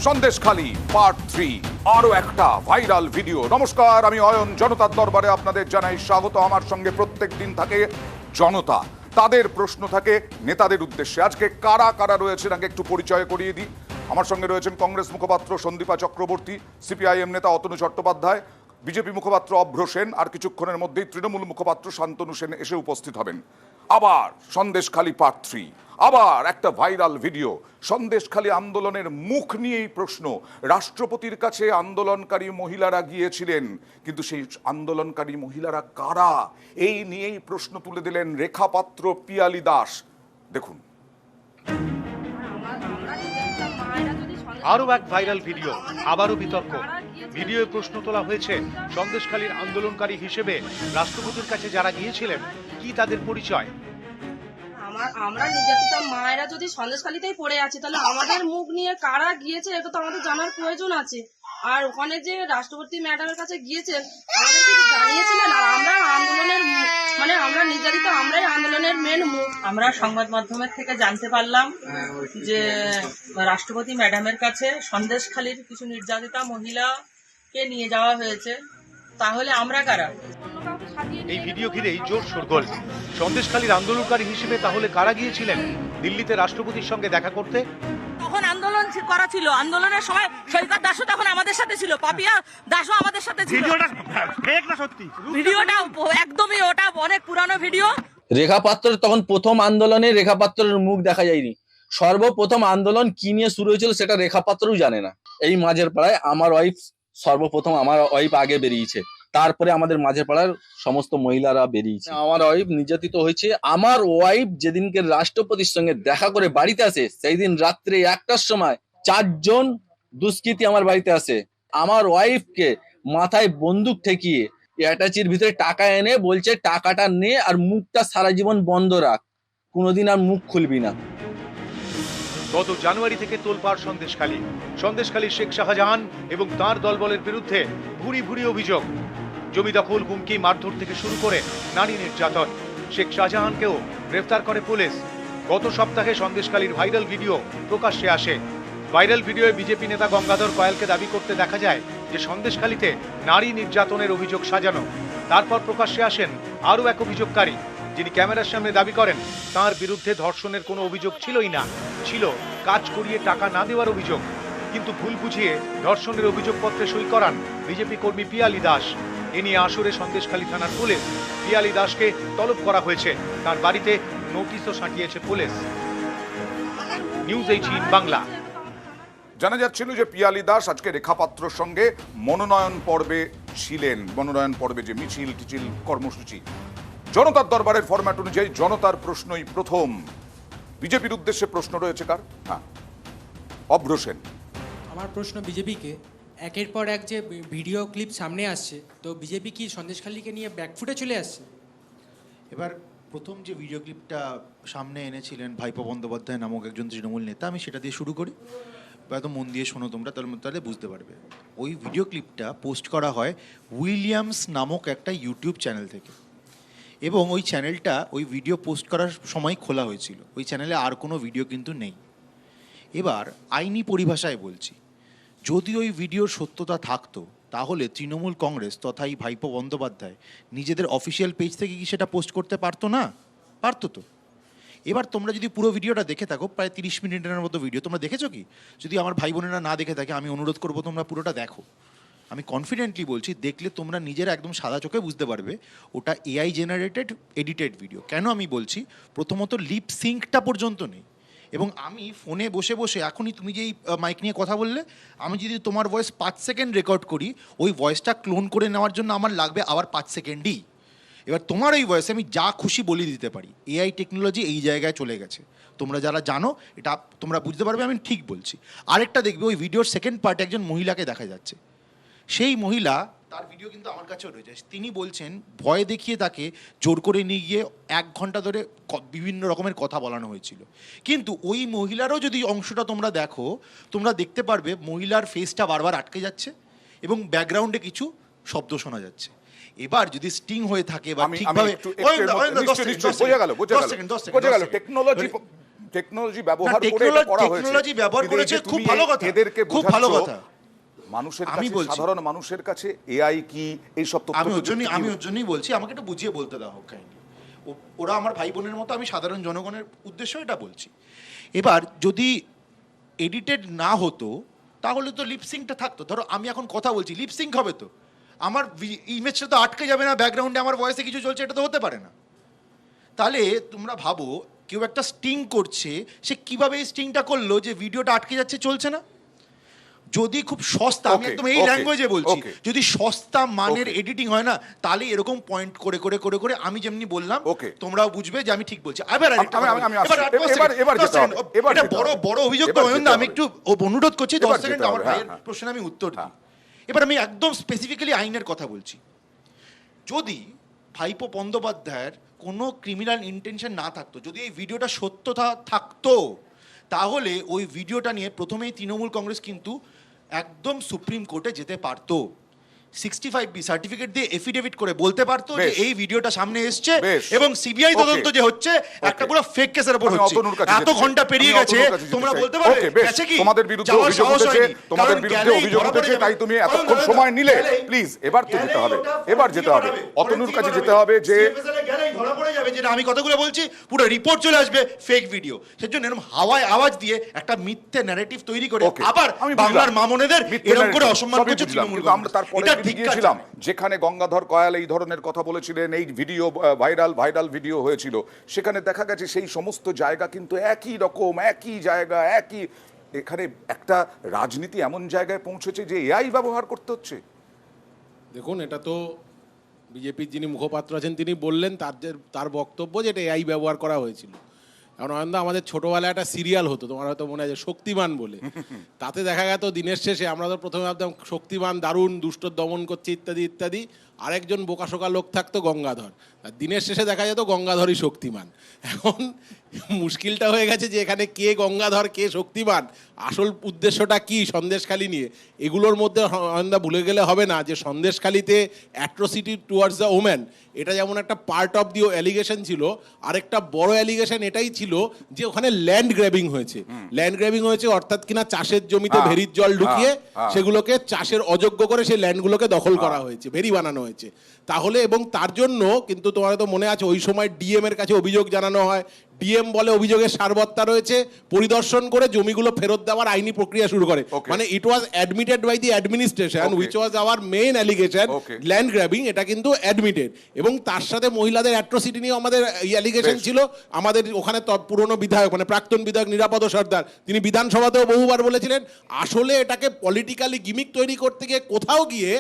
Sandeshkhali part 3 আরো একটা viral video. নমস্কার, আমি অয়ন। জনতার দরবারে আপনাদের জানাই স্বাগত। আমার সঙ্গে প্রত্যেক দিন থাকে জনতা, তাদের প্রশ্ন থাকে নেতাদের উদ্দেশ্যে। আজকে কারা কারা রয়েছেন আগে একটু পরিচয় করিয়ে দিই। আমার সঙ্গে রয়েছেন কংগ্রেস মুখপাত্র সন্দীপা চক্রবর্তী, সিপিআইএম নেতা অতনু চট্টোপাধ্যায়, বিজেপি মুখপাত্র অভ্র সেন, আর কিছুক্ষণের মধ্যেই তৃণমূল মুখপাত্র শান্তনু সেন এসে উপস্থিত হবেন। আবার সন্দেশখালী পার্ট 3, আবার একটা ভাইরাল ভিডিও। সন্দেশখালী আন্দোলনের মুখ নিয়েই প্রশ্ন। রাষ্ট্রপতির কাছে আন্দোলনকারী মহিলারা গিয়েছিলেন, কিন্তু সেই আন্দোলনকারী মহিলারা কারা, এই নিয়েই প্রশ্ন তুলে দিলেন রেখা পাত্র, পিয়ালি দাস। দেখুন। আরও এক ভাইরাল ভিডিও, আবারও বিতর্ক। ভিডিওয় প্রশ্ন তোলা হয়েছে সন্দেশখালীর আন্দোলনকারী হিসেবে রাষ্ট্রপতির কাছে যারা গিয়েছিলেন কি তাদের পরিচয়। আমরা নির্যাতিত মায়েরা যদি সন্দেশখালীতেই পড়ে আছি, তাহলে আমাদের মুখ নিয়ে কারা গিয়েছে এটা তো আমাদের জানার প্রয়োজন আছে। আর ওখানে যে রাষ্ট্রপতি ম্যাডামের কাছে গিয়েছেন আমাদেরকে জানিয়েছিলেন, আর আমরা আন্দোলনের আমরা নির্যাতিত, আমরাই আন্দোলনের মেন মুখ। আমরা সংবাদ মাধ্যমের থেকে জানতে পারলাম যে রাষ্ট্রপতি ম্যাডামের কাছে সন্দেশখালীর কিছু নির্যাতিতা মহিলাকে নিয়ে যাওয়া হয়েছে। তাহলে আমরা কারা? এই ভিডিও ঘিরেই জোর শোরগোল। সন্দেশখালীর আন্দোলনকারী হিসেবে তাহলে কারা গিয়েছিলেন দিল্লিতে রাষ্ট্রপতির সঙ্গে দেখা করতে? তখন আন্দোলন করা ছিল, আন্দোলনের সময় সৈকত দাসও তখন আমাদের সাথে ছিল, পাপিয়া দাসও আমাদের সাথে ছিল। ভিডিওটা ফেক না সত্যি? ভিডিওটা একদমই, ওটা অনেক পুরানো ভিডিও। রেখা পাত্র তখন প্রথম আন্দোলনে রেখা পাত্রের মুখ দেখা যায়নি। সর্বপ্রথম আন্দোলন কি নিয়ে শুরু হয়েছিল সেটা রেখা পাত্রও জানে না। এই মাঝের পাড়ায় আমার ওয়াইফ সর্বপ্রথম, আমার ওয়াইফ আগে বেরিয়েছে, তারপরে আমাদের মাঝের পাড়ার সমস্ত মহিলারা বেরিয়েছে। আমার ওয়াইফ নির্যাতিত হয়েছে। আমার ওয়াইফ যেদিনকে রাষ্ট্রপতির সঙ্গে দেখা করে বাড়িতে আসে, সেই দিন রাত্রে 1টার সময় 4জন দুষ্কৃতী আমার বাড়িতে আসে। আমার ওয়াইফকে মাথায় বন্দুক ঠেকিয়ে অ্যাটাচির ভিতরে টাকা এনে বলছে টাকাটা নে আর মুখটা সারা জীবন বন্ধ রাখ, কোনোদিন আর মুখ খুলবি না। গত জানুয়ারি থেকে তোলপাড় সন্দেশখালী শেখ শাহজাহান এবং তাঁর দলবলের বিরুদ্ধে ভুরি ভুরি অভিযোগ। জমি দখল, হুমকি, মারধর থেকে শুরু করে নারী নির্যাতন। শেখ শাহজাহানকেও গ্রেফতার করে পুলিশ। গত সপ্তাহে সন্দেশখালীর ভাইরাল ভিডিও প্রকাশ্যে আসে। ভাইরাল ভিডিওয়ে বিজেপি নেতা গঙ্গাধর কয়ালকে দাবি করতে দেখা যায় যে সন্দেশখালীতে নারী নির্যাতনের অভিযোগ সাজানো। তারপর প্রকাশ্যে আসেন আরও এক অভিযোগকারী, যিনি ক্যামেরার সামনে দাবি করেন তার বিরুদ্ধে ধর্ষণের কোনো অভিযোগ ছিলই না, ছিল কাজ করিয়ে টাকা না দেওয়ার অভিযোগ। কিন্তু ভুল বুঝিয়ে ধর্ষণের অভিযোগপত্রে সই করান বিজেপি কর্মী পিয়ালি দাস। এ নিয়ে আসরে সন্দেশখালী থানার পুলিশ। পিয়ালি দাসকে তলব করা হয়েছে, তার বাড়িতে নোটিশও সাঁটিয়েছে পুলিশ। নিউজ 18 বাংলা। জানা যাচ্ছিল যে পিয়ালি দাস আজকে রেখা পাত্রর সঙ্গে মনোনয়ন পর্বে ছিলেন। মনোনয়ন পর্বে যে মিছিল টিছিল কর্মসূচি, জনতার দরবারের ফরম্যাট অনুযায়ী জনতার প্রশ্নই প্রথম। বিজেপির উদ্দেশ্যে প্রশ্ন রয়েছে কার? হ্যাঁ, অভ্র সেন। আমার প্রশ্ন বিজেপিকে, একের পর এক যে ভিডিও ক্লিপ সামনে আসছে, তো বিজেপি কি সন্দেশখালীকে নিয়ে ব্যাকফুটে চলে আসছে? এবার প্রথম যে ভিডিও ক্লিপটা সামনে এনেছিলেন ভাইপো বন্দ্যোপাধ্যায় নামক একজন তৃণমূল নেতা, আমি সেটা দিয়ে শুরু করি। এত মন দিয়ে শোনো তোমরা, তাহলে বুঝতে পারবে। ওই ভিডিও ক্লিপটা পোস্ট করা হয় উইলিয়ামস নামক একটা ইউটিউব চ্যানেল থেকে, এবং ওই চ্যানেলটা ওই ভিডিও পোস্ট করার সময় খোলা হয়েছিল। ওই চ্যানেলে আর কোনো ভিডিও কিন্তু নেই। এবার আইনি পরিভাষায় বলছি, যদি ওই ভিডিওর সত্যতা থাকতো তাহলে তৃণমূল কংগ্রেস তথা এই ভাইপো বন্দ্যোপাধ্যায় নিজেদের অফিসিয়াল পেজ থেকে কি সেটা পোস্ট করতে পারতো না? পারতো তো। এবার তোমরা যদি পুরো ভিডিওটা দেখে থাকো, প্রায় 30 মিনিটের মতো ভিডিও, তোমরা দেখেছো কি? যদি আমার ভাই বোনেরা না দেখে থাকে, আমি অনুরোধ করবো তোমরা পুরোটা দেখো। আমি কনফিডেন্টলি বলছি, দেখলে তোমরা নিজেরা একদম সাদা চোখে বুঝতে পারবে ওটা এআই জেনারেটেড এডিটেড ভিডিও। কেন আমি বলছি? প্রথমত লিপ সিঙ্কটা পর্যন্ত নেই। এবং আমি ফোনে বসে বসে এখনই তুমি যেই মাইক নিয়ে কথা বললে, আমি যদি তোমার ভয়েস 5 সেকেন্ড রেকর্ড করি, ওই ভয়েসটা ক্লোন করে নেওয়ার জন্য আমার লাগবে আবার 5 সেকেন্ডই। এবার তোমার ওই ভয়েসে আমি যা খুশি বলে দিতে পারি। এআই টেকনোলজি এই জায়গায় চলে গেছে। তোমরা যারা জানো এটা তোমরা বুঝতে পারবে আমি ঠিক বলছি। আরেকটা দেখবে, ওই ভিডিওর সেকেন্ড পার্টে একজন মহিলাকে দেখা যাচ্ছে। সেই মহিলা, তার ভিডিও কিন্তু আমার কাছেও রয়েছে, তিনি বলছেন ভয় দেখিয়ে তাকে জোর করে নিয়ে গিয়ে 1 ঘন্টা ধরে বিভিন্ন রকমের কথা বলানো হয়েছিল। কিন্তু ওই মহিলারও যদি অংশটা তোমরা দেখো, তোমরা দেখতে পারবে মহিলার ফেসটা বারবার আটকে যাচ্ছে এবং ব্যাকগ্রাউন্ডে কিছু শব্দ শোনা যাচ্ছে। এবার যদি স্টিং হয়ে থাকে বা ঠিকভাবে, টেকনোলজি টেকনোলজি ব্যবহার করে এটা করা হয়েছে। টেকনোলজি ব্যবহার কিন্তু এই করেছে, যে খুব তুমি ভালো কথা, এদেরকে খুব ভালো বোঝাচ্ছ, কথা। মানুষের আমি কাছে, বলছি। সাধারণ মানুষের কাছে এআই কি, এই সব তথ্য আমি প্রযুক্তি কি? ওর জন্যই বলছি, আমাকে একটু বুঝিয়ে বলতে দাও হোক কাহিনী। ওরা আমার ভাই বোনের মতো, আমি সাধারণ জনগণের উদ্দেশ্য এটা বলছি। এবার যদি এডিটেড না হতো তাহলে তো লিপসিংটা থাকতো। ধরো আমি এখন কথা বলছি, লিপসিং হবে তো, আমার ইমেজটা তো আটকে যাবে না, ব্যাকগ্রাউন্ডে আমার ভয়েসে কিছু চলছে, এটা তো হতে পারে না। তাহলে তোমরা ভাবো, কেউ একটা স্টিং করছে, সে কিভাবে এই স্টিংটা করলো যে ভিডিওটা আটকে যাচ্ছে, চলছে না? যদি খুব সস্তা, আমি Okay, একদম এই okay, ল্যাঙ্গুয়েজে বলছি, okay. যদি সস্তা মানের Okay. এডিটিং হয় না, তাহলে এরকম পয়েন্ট করে করে করে করে আমি যেমনি বললাম, Okay. তোমরাও বুঝবে যে আমি ঠিক বলছি। এবার আরেকটা আমি- কথা আমি- বলি। আমি আসছি। এবার এবার দশ যেতে হবে, সেকেন্ড, এবার এটা যেতে বড় হবে। বড় অভিযোগ তো এবার অয়ন যেতে দা, আমি হবে। একটু অনুরোধ করছি, এবার 10 সেকেন্ড যেতে আমার হবে, ভাইয়ের হ্যাঁ, হ্যাঁ। প্রশ্নে আমি উত্তর দিই। হ্যাঁ। এবার আমি একদম স্পেসিফিক্যালি আইনের কথা বলছি। যদি ভাইপো বন্দ্যোপাধ্যায়ের কোনো ক্রিমিনাল ইন্টেনশন না থাকতো, যদি এই ভিডিওটা সত্যতা থাকতো, তাহলে ওই ভিডিওটা নিয়ে প্রথমেই তৃণমূল কংগ্রেস কিন্তু একদম সুপ্রিম কোর্টে যেতে পারতো। 65B সার্টিফিকেট দিয়ে এফিডেভিট করে বলতে পারতো যে বেশ। এই ভিডিওটা সামনে এসছে বেশ। এবং সিবিআই Okay. তদন্ত যে হচ্ছে একটা Okay. পুরো ফেক কেসের উপর আমি হচ্ছে। অতনুর কাছে এত যেতে চাই। ঘন্টা পেরিয়ে আমি গেছে, অতনুর কাছে যেতে তোমরা চাই। বলতে পারবে Okay, বেশ। গেছে কি? তোমাদের বিরুদ্ধে যাওয়ার অভিযোগ সাহস উঠেছে, হয়নি। তোমাদের কারণ বিরুদ্ধে গেলেই অভিযোগ ধরা উঠেছে, পড়ে যাবে। তাই তুমি এতক্ষণ কারণ সময় নিলে। গেলেই- প্লিজ, এবার তো যেতে গেলেই হবে, ওটা এবার যেতে হবে। ফরেন্সিক অতনুর কাছে করাবে। যেতে হবে যে CFSL এ গেলেই ধরা পড়ে যাবে যে না, আমি কথাগুলো বলছি, পুরো রিপোর্ট চলে আসবে ফেক ভিডিও। সেজন্য এরকম হাওয়ায় আওয়াজ দিয়ে একটা মিথ্যে ন্যারেটিভ তৈরি করে Okay, আবার আমি বাংলার বুঝলাম। মামনেদের মিথ্যে এরকম করে narrative, অসম্মান সবই করছে বুঝলাম, তৃণমূল কিন্তু আমরা কংগ্রেস। তারপরে এটা দিকে ঠিক গিয়েছিলাম যেখানে গঙ্গাধর কয়াল এই ধরনের কথা বলেছিলেন, এই ভিডিও ভাইরাল ভিডিও হয়েছিল, সেখানে দেখা গেছে সেই সমস্ত জায়গা কিন্তু একই রকম, একই জায়গা, একই। এখানে একটা রাজনীতি এমন জায়গায় পৌঁছেছে যে এআই ব্যবহার করতে হচ্ছে। দেখুন, এটা তো বিজেপির যিনি মুখপাত্র আছেন তিনি বললেন, তার বক্তব্য যে এটা এআই ব্যবহার করা হয়েছিল। কারণ অয়নদা, আমাদের ছোটবেলায় একটা সিরিয়াল হতো, তোমার হয়তো মনে আছে, শক্তিমান বলে। তাতে দেখা গেত দিনের শেষে আমরা তো প্রথমে ভাবতাম শক্তিমান দারুণ দুষ্ট দমন করছে ইত্যাদি ইত্যাদি, আরেকজন বোকাশোকা লোক থাকতো গঙ্গাধর, আর দিনের শেষে দেখা যেত গঙ্গাধরই শক্তিমান। এখন মুশকিলটা হয়ে গেছে যে এখানে কে গঙ্গাধর কে শক্তিমান, আসল উদ্দেশ্যটা কি সন্দেশখালী নিয়ে, এগুলোর মধ্যে অয়নদা ভুলে গেলে হবে না যে সন্দেশখালীতে অ্যাট্রোসিটি টুয়ার্ডস দ্য ওম্যান, এটা যেমন একটা পার্ট অফ দি অ্যালিগেশন ছিল, আরেকটা বড় অ্যালিগেশন এটাই ছিল যে ওখানে ল্যান্ড গ্র্যাবিং হয়েছে। ল্যান্ড গ্র্যাবিং হয়েছে অর্থাৎ কিনা চাষের জমিতে ভেরির জল ঢুকিয়ে সেগুলোকে চাষের অযোগ্য করে সেই ল্যান্ডগুলোকে দখল করা হয়েছে, ভেরি বানানো হয়েছে। তাহলে এবং তার জন্য কিন্তু তোমার তো মনে আছে ওই সময় ডিএম এর কাছে অভিযোগ জানানো হয়, ডিএম বলে অভিযোগের সারবত্তা রয়েছে, পরিদর্শন করে জমিগুলো ফেরত দেওয়ার আইনি প্রক্রিয়া শুরু করে। Okay. মানে it was admitted by the administration Okay. Which was our main allegation, Okay. Land grabbing, এটা কিন্তু অ্যাডমিটেড। এবং তার সাথে মহিলাদের অ্যাট্রোসিটি নিয়ে আমাদের অ্যালিগেশন বেশ। ছিল। আমাদের ওখানে পুরনো বিধায়ক মানে প্রাক্তন বিধায়ক নিরাপদ সর্দার, তিনি বিধানসভাতেও বহুবার বলেছিলেন আসলে এটাকে পলিটিক্যালি গিমিক তৈরি করতে গিয়ে কোথাও গিয়ে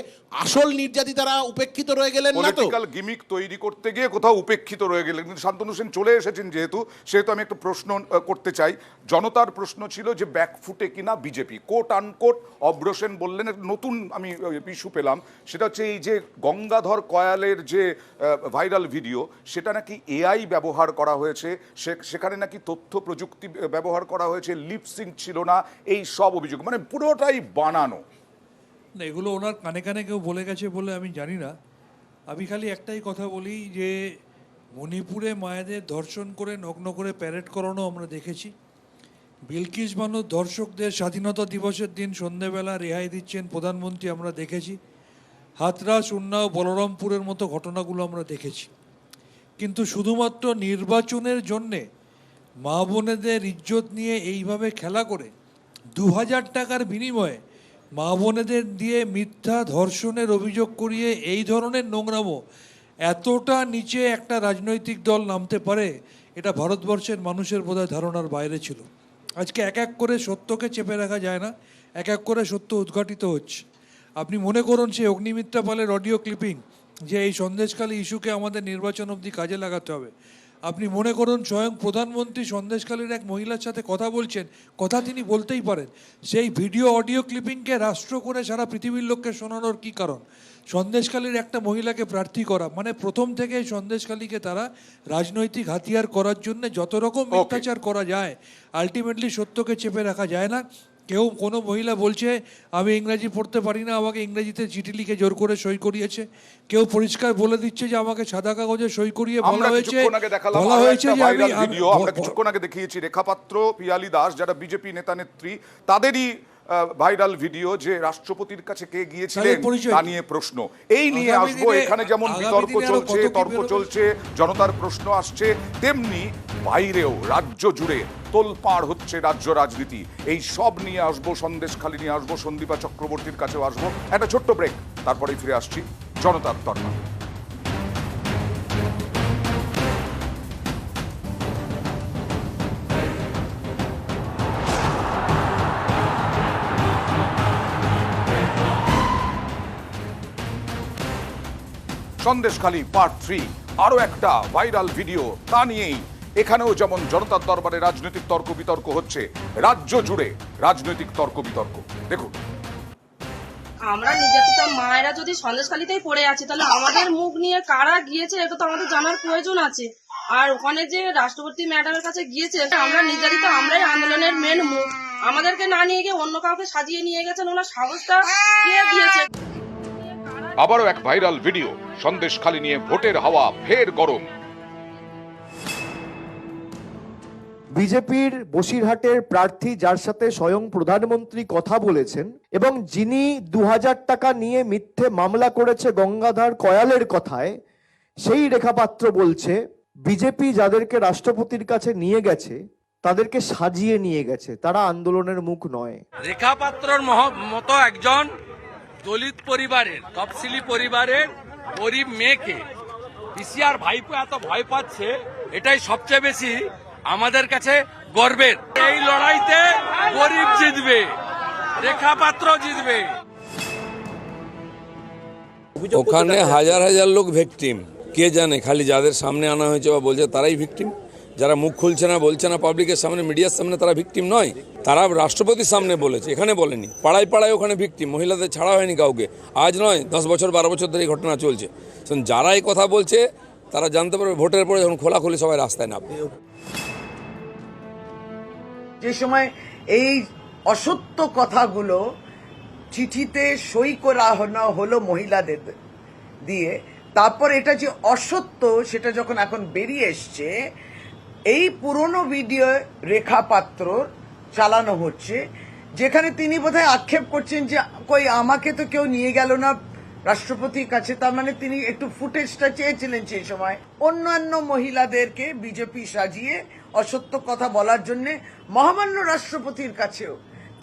আসল নির্যাতিতারা উপেক্ষিত রয়ে গেলেন না তো। পলিটিক্যাল গিমিক তৈরি করতে গিয়ে কোথাও উপেক্ষিত রয়ে গেলেন। কিন্তু শান্তনু সেন চলে এসেছেন সেহেতু আমি একটা প্রশ্ন করতে চাই। জনতার প্রশ্ন ছিল যে ব্যাকফুটে কিনা বিজেপি, কোট আনকোট অভ্র সেন বললেন, নতুন আমি ইস্যু পেলাম, সেটা হচ্ছে এই যে গঙ্গাধর কয়ালের যে ভাইরাল ভিডিও, সেটা নাকি এআই ব্যবহার করা হয়েছে, সেখানে নাকি তথ্য প্রযুক্তি ব্যবহার করা হয়েছে, লিপসিং ছিল না, এই সব অভিযোগ, মানে পুরোটাই বানানো। না, এগুলো ওনার কানে কানে কেউ বলে গেছে বলে আমি জানি না। আমি খালি একটাই কথা বলি যে মণিপুরে মায়েদের ধর্ষণ করে নগ্ন করে প্যারেড করানো আমরা দেখেছি। বিলকিস বানু দর্শকদের স্বাধীনতা দিবসের দিন সন্ধেবেলা রেহাই দিচ্ছেন প্রধানমন্ত্রী আমরা দেখেছি। হাতরাস, উন্নাও, বলরামপুরের মতো ঘটনাগুলো আমরা দেখেছি। কিন্তু শুধুমাত্র নির্বাচনের জন্যে মা বোনেদের ইজ্জত নিয়ে এইভাবে খেলা করে 2000 টাকার বিনিময়ে মা বোনেদের দিয়ে মিথ্যা ধর্ষণের অভিযোগ করিয়ে এই ধরনের নোংরামো এতটা নিচে একটা রাজনৈতিক দল নামতে পারে, এটা ভারতবর্ষের মানুষের বোধহয় ধারণার বাইরে ছিল। আজকে এক এক করে সত্যকে চেপে রাখা যায় না, এক এক করে সত্য উদ্ঘাটিত হচ্ছে। আপনি মনে করুন সেই অগ্নিমিত্রা পালের অডিও ক্লিপিং, যে এই সন্দেশখালী ইস্যুকে আমাদের নির্বাচন অবধি কাজে লাগাতে হবে। আপনি মনে করুন স্বয়ং প্রধানমন্ত্রী সন্দেশখালীর এক মহিলার সাথে কথা বলছেন, কথা তিনি বলতেই পারেন, সেই ভিডিও অডিও ক্লিপিংকে রাষ্ট্র করে সারা পৃথিবীর লোককে শোনানোর কী কারণ? সন্দেশখালীর একটা মহিলাকে প্রার্থী করা মানে প্রথম থেকে সন্দেশখালীকে তারা রাজনৈতিক হাতিয়ার করার জন্য যত রকম মিথ্যাচার করা যায়, আলটিমেটলি সত্যকে চেপে রাখা যায় না। কেউ কোনো মহিলা বলছে আমি ইংরাজি পড়তে পারি না, আমাকে ইংরেজিতে চিঠি লিখে জোর করে সই করিয়েছে। কেউ পরিষ্কার বলে দিচ্ছে যে আমাকে সাদা কাগজে সই করিয়ে বলা হয়েছে যে আমরা কিছুক্ষণ আগে দেখিয়েছি রেখাপাত্র, পিয়ালি দাস যারা বিজেপি নেতা নেত্রী, তাদেরই ভাইরাল ভিডিও যে রাষ্ট্রপতির কাছে কে গিয়েছিলেন তা নিয়ে প্রশ্ন। এই নিয়ে আসবো। এখানে যেমন বিতর্ক চলছে, তর্ক চলছে, জনতার প্রশ্ন আসছে, তেমনি বাইরেও রাজ্য জুড়ে তোলপাড় হচ্ছে রাজ্য রাজনীতি। এই সব নিয়ে আসবো, সন্দেশখালি নিয়ে আসবো, সন্দীপা চক্রবর্তীর কাছেও আসবো। একটা ছোট্ট ব্রেক, তারপরেই ফিরে আসছি জনতার দরবার। সন্দেশখালী পার্ট 3, আরো একটা ভাইরাল ভিডিও, তা নিয়েই এখানেও যেমন জনতার দরবারে রাজনৈতিক তর্ক বিতর্ক হচ্ছে, রাজ্য জুড়ে রাজনৈতিক তর্ক বিতর্ক। দেখুন, আমরা নির্যাতিতা মায়েরা যদি সন্দেশখালীতেই পড়ে আছি, তাহলে আমাদের মুখ নিয়ে কারা গিয়েছে এটা তো আমাদের জানার প্রয়োজন আছে। আর ওখানে যে রাষ্ট্রপতি ম্যাডামের কাছে গিয়েছে, আমরা নির্যাতিত, আমরাই আন্দোলনের মেন মুখ। আমাদেরকে না নিয়ে গিয়ে অন্য কাউকে সাজিয়ে নিয়ে গেছেন, ওনার সাহসটা কে দিয়েছে? আবারও এক ভাইরাল ভিডিও, সন্দেশখালী নিয়ে ভোটের হাওয়া ফের গরম। বিজেপির বসিরহাটের প্রার্থী, যার সাথে স্বয়ং প্রধানমন্ত্রী কথা বলেছেন এবং যিনি 2000 টাকা নিয়ে মিথ্যে মামলা করেছে গঙ্গাধর কয়ালের কথায়, সেই রেখাপাত্র বলছে বিজেপি যাদেরকে রাষ্ট্রপতির কাছে নিয়ে গেছে তাদেরকে সাজিয়ে নিয়ে গেছে, তারা আন্দোলনের মুখ নয়। রেখাপাত্রর মতো একজন দলিত পরিবারের, তফসিলি পরিবারের গরিব মেয়েকে পিসিআর ভাইপো এত ভয় পাচ্ছে, এটাই সবচেয়ে বেশি আমাদের কাছে গর্বের। এই লড়াইতে গরিব জিতবে, রেখাপাত্র জিতবে। ওখানে হাজার হাজার লোক ভিকটিম, কে জানে, খালি যাদের সামনে আনা হয়েছে বা বলছে তারাই ভিকটিম। যারা মুখ খুলছে না, বলছে না পাবলিকের সামনে, মিডিয়ার সামনে, তারা ভিকটিম নয়। তারা রাষ্ট্রপতির সামনে বলেছে, এখানে বলেনি। পাড়ায় পাড়ায় ওখানে ভিকটিম, মহিলাদের ছাড়া হয়নি কাউকে। আজ নয়, 10 বছর 12 বছর ধরে এই ঘটনা চলছে। যারা এই কথা বলছে তারা জানতে পারবে ভোটের পরে যখন খোলাখুলি সবাই রাস্তায় নামবে। যে সময় এই অসত্য কথাগুলো চিঠিতে সই করা হলো মহিলাদের দিয়ে, তারপর এটা যে অসত্য সেটা যখন এখন বেরিয়ে এসছে, এই পুরনো ভিডিও রেখাপাত্র চালানো হচ্ছে, যেখানে তিনি বোধহয় আক্ষেপ করছেন যে কই আমাকে তো কেউ নিয়ে গেল না রাষ্ট্রপতির কাছে। তার মানে তিনি একটু ফুটেজটা চেয়েছিলেন সেই সময়। অন্যান্য মহিলাদেরকে বিজেপি সাজিয়ে অসত্য কথা বলার জন্য মহামান্য রাষ্ট্রপতির কাছেও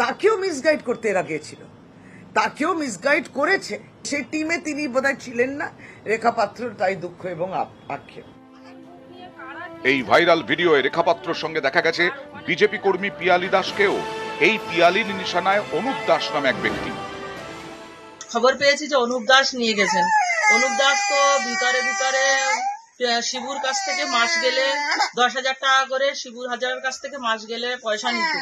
তাকেও মিসগাইড করতে এরা গিয়েছিল, তাকেও মিসগাইড করেছে। সেই টিমে তিনি বোধহয় ছিলেন না রেখাপাত্রর, তাই দুঃখ এবং আক্ষেপ। এই ভাইরাল ভিডিওয়ে রেখাপাত্রর সঙ্গে দেখা গেছে বিজেপি কর্মী পিয়ালি দাসকেও। এই পিয়ালির নিশানায় অনুপ দাস নামে এক ব্যক্তি। খবর পেয়েছি যে অনুপ দাস নিয়ে গেছেন। অনুপ দাস তো ভিতরে শিবুর কাছ থেকে মাস গেলে 10,000 টাকা করে, শিবুর হাজারের কাছ থেকে মাস গেলে পয়সা নিত।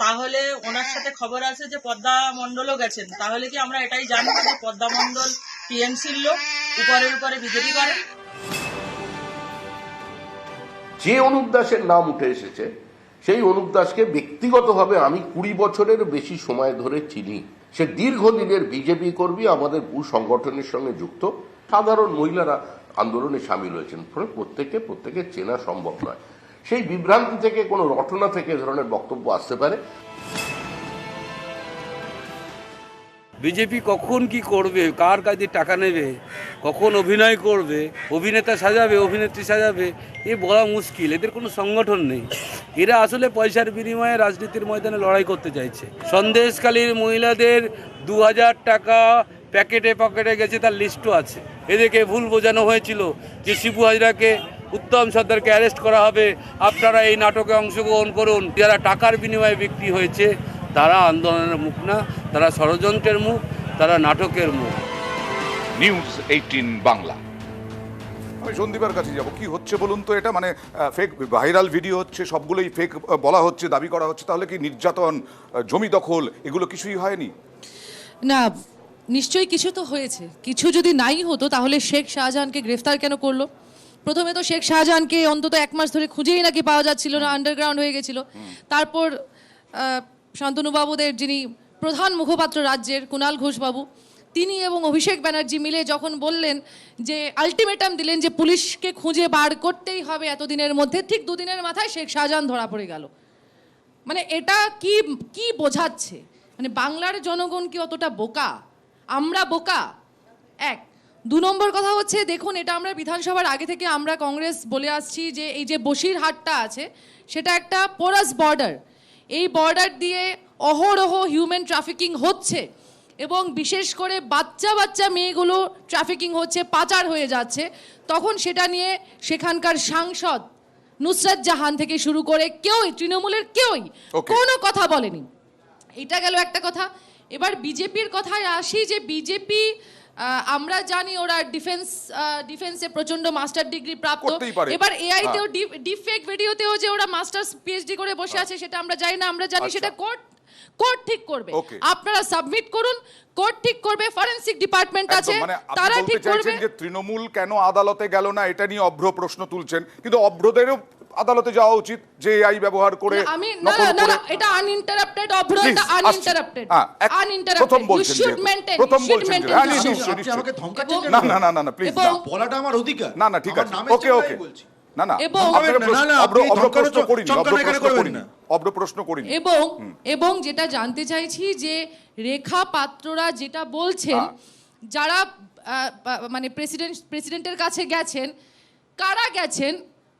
তাহলে ওনার সাথে খবর আছে যে পদ্মা মণ্ডলও গেছেন। তাহলে কি আমরা এটাই জানবো যে পদ্মা মণ্ডল টিএমসির লোক, উপরে বিজেপি করে? যে অনুপ দাসের নাম উঠে এসেছে, সেই অনুপ দাসকে ব্যক্তিগতভাবে আমি 20 বছরের বেশি সময় ধরে চিনি। সে দীর্ঘদিনের বিজেপি কর্মী, আমাদের ভূ সংগঠনের সঙ্গে যুক্ত। সাধারণ মহিলারা আন্দোলনে সামিল হয়েছেন, প্রত্যেকে চেনা সম্ভব নয়। সেই বিভ্রান্তি থেকে, কোনো রটনা থেকে এ ধরনের বক্তব্য আসতে পারে। বিজেপি কখন কি করবে, কার কাছে টাকা নেবে, কখন অভিনয় করবে, অভিনেতা সাজাবে, অভিনেত্রী সাজাবে, এ বলা মুশকিল। এদের কোনো সংগঠন নেই। এরা আসলে পয়সার বিনিময়ে রাজনীতির ময়দানে লড়াই করতে চাইছে। সন্দেশখালীর মহিলাদের 2000 টাকা প্যাকেটে গেছে, তার লিস্টও আছে। এদেরকে ভুল বোঝানো হয়েছিল যে শিবু হাজরাকে, উত্তম সর্দারকে অ্যারেস্ট করা হবে, আপনারা এই নাটকে অংশগ্রহণ করুন। যারা টাকার বিনিময়ে বিক্রি হয়েছে তারা আন্দোলনের মুখ না, তারা ষড়যন্ত্রের মুখ, তারা নাটকের মুখ। নিউজ 18 বাংলা। আমি সন্দীপের কাছে যাব। কি হচ্ছে বলুন তো? এটা মানে ফেক ভাইরাল ভিডিও হচ্ছে, সবগুলোই ফেক বলা হচ্ছে, দাবি করা হচ্ছে। তাহলে কি নির্যাতন, জমি দখল এগুলো কিছুই হয়নি? না, নিশ্চয়ই কিছু তো হয়েছে। কিছু যদি নাই হতো তাহলে শেখ শাহজাহানকে গ্রেফতার কেন করলো? প্রথমে তো শেখ শাহজাহানকে অন্তত 1 মাস ধরে খুঁজেই নাকি পাওয়া যাচ্ছিল না, আন্ডারগ্রাউন্ড হয়ে গেছিল। তারপর শান্তনুবাবুদের যিনি প্রধান মুখপাত্র রাজ্যের কুণাল ঘোষবাবু, তিনি এবং অভিষেক ব্যানার্জি মিলে যখন বললেন যে আলটিমেটাম দিলেন যে পুলিশকে খুঁজে বার করতেই হবে এতদিনের মধ্যে, ঠিক দুদিনের মাথায় শেখ শাহজাহান ধরা পড়ে গেল। মানে এটা কি কি বোঝাচ্ছে? মানে বাংলার জনগণ কি অতটা বোকা? আমরা বোকা? এক। 2 নম্বর কথা হচ্ছে, দেখুন এটা আমরা বিধানসভার আগে থেকে আমরা কংগ্রেস বলে আসছি যে এই যে বসিরহাটটা আছে সেটা একটা পোরাস বর্ডার। এই বর্ডার দিয়ে অহরহ হিউম্যান ট্রাফিকিং হচ্ছে এবং বিশেষ করে বাচ্চা বাচ্চা মেয়েগুলো ট্রাফিকিং হচ্ছে, পাচার হয়ে যাচ্ছে। তখন সেটা নিয়ে সেখানকার সাংসদ নুসরাত জাহান থেকে শুরু করে কেউই, তৃণমূলের কেউই কোনো কথা বলেনি। এটা গেল একটা কথা। এবার বিজেপির কথায় আসি, যে বিজেপি আমরা জানি ওরা ডিফেন্সে প্রচন্ড মাস্টার ডিগ্রি প্রাপ্ত। এবার এআইতেও ডিফেক ভিডিওতেও যে ওরা মাস্টার্স পিএইচডি করে বসে আছে সেটা আমরা জানি না, আমরা জানি সেটা কোর্ট ঠিক করবে। আপনারা সাবমিট করুন, কোর্ট ঠিক করবে, ফরেনসিক ডিপার্টমেন্ট আছে তারা ঠিক করবে। যে তৃণমূল কেন আদালতে গেল না এটা নিয়ে অভ্র প্রশ্ন তুলছেন, কিন্তু অভ্রদেরও আদালতে যাওয়া উচিত যে এআই ব্যবহার করে। আমি না এটা আনইন্টারাপ্টেড অভ্র, এটা আনইন্টারাপ্টেড প্রথম বলছেন আপনি আমাকে ধমকাচ্ছেন কেন? না প্লিজ না, বলাটা আমার অধিকার। না ঠিক আছে, ওকে না অভ্র প্রশ্ন করিনি। এবং যেটা জানতে চাইছি যে রেখা পাত্ররা যেটা বলছেন, যারা মানে প্রেসিডেন্টের কাছে গেছেন, কারা গেছেন?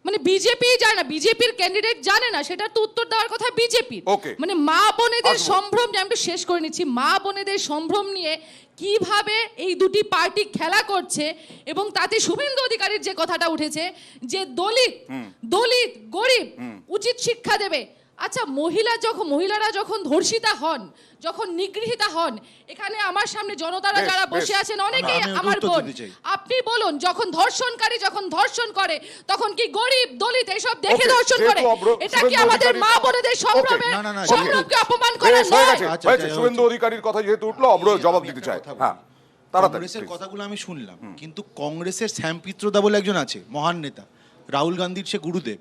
মানে বিজেপি জানে না, বিজেপির ক্যান্ডিডেট জানে না, সেটা তো উত্তর দেওয়ার কথা বিজেপির। মানে মা বোনেদের সম্ভ্রম, আমি একটু শেষ করে নিচ্ছি, মা বোনেদের সম্ভ্রম নিয়ে কিভাবে এই দুটি পার্টি খেলা করছে, এবং তাতে শুভেন্দু অধিকারীর যে কথাটা উঠেছে যে দলিত গরিব উচিত শিক্ষা দেবে। আচ্ছা, মহিলারা যখন ধর্ষিতা হন, যখন নিগৃহীতা হন, এখানে আমার সামনে জনতারা যারা বসে আছেন অনেকেই আমার বোন, আপনি বলুন, যখন ধর্ষণকারী যখন ধর্ষণ করে তখন কি গরিব দলিত এসব দেখে ধর্ষণ করে? এটা কি আমাদের মা বোনেদের সম্ভ্রমকে অপমান করা নয়? শুভেন্দু অধিকারীর কথা যেহেতু উঠলো, অভ্র জবাব দিতে চায়। হ্যাঁ, কংগ্রেসের কথাগুলো আমি শুনলাম, কিন্তু কংগ্রেসের শ্যাম পিত্রদা বলে একজন আছে, মহান নেতা, রাহুল গান্ধীর সে গুরুদেব,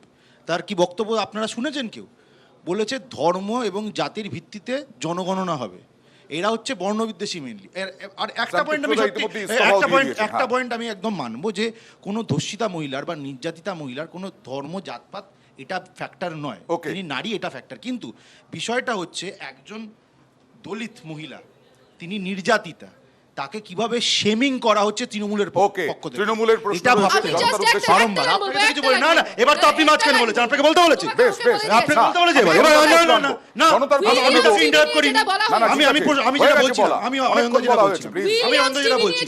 তার কি বক্তব্য আপনারা শুনেছেন কেউ? বলেছে ধর্ম এবং জাতির ভিত্তিতে জনগণনা হবে। এরা হচ্ছে বর্ণবিদ্বেষী মেনলি। আর একটা পয়েন্ট আমি একদম মানবো, যে কোনো ধর্ষিতা মহিলার বা নির্যাতিতা মহিলার কোনো ধর্ম জাতপাত এটা ফ্যাক্টর নয়, তিনি নারী, এটা ফ্যাক্টর। কিন্তু বিষয়টা হচ্ছে একজন দলিত মহিলা, তিনি নির্যাতিতা, তাকে কিভাবে শেমিং করা হচ্ছে তৃণমূলের পক্ষ থেকে, তৃণমূলের প্রশ্ন এটা ভাবতে বারংবার। আপনি তো কিছু বলেন না, এবার তো আপনি মাঝখানে বলেছেন, আপনাকে বলতে বলেছি, আপনি বলতে বলেছি এবার না আমি তো ইন্টারাপ্ট করি না, আমি যেটা বলছিলাম, আমি অয়নদা যেটা বলছি,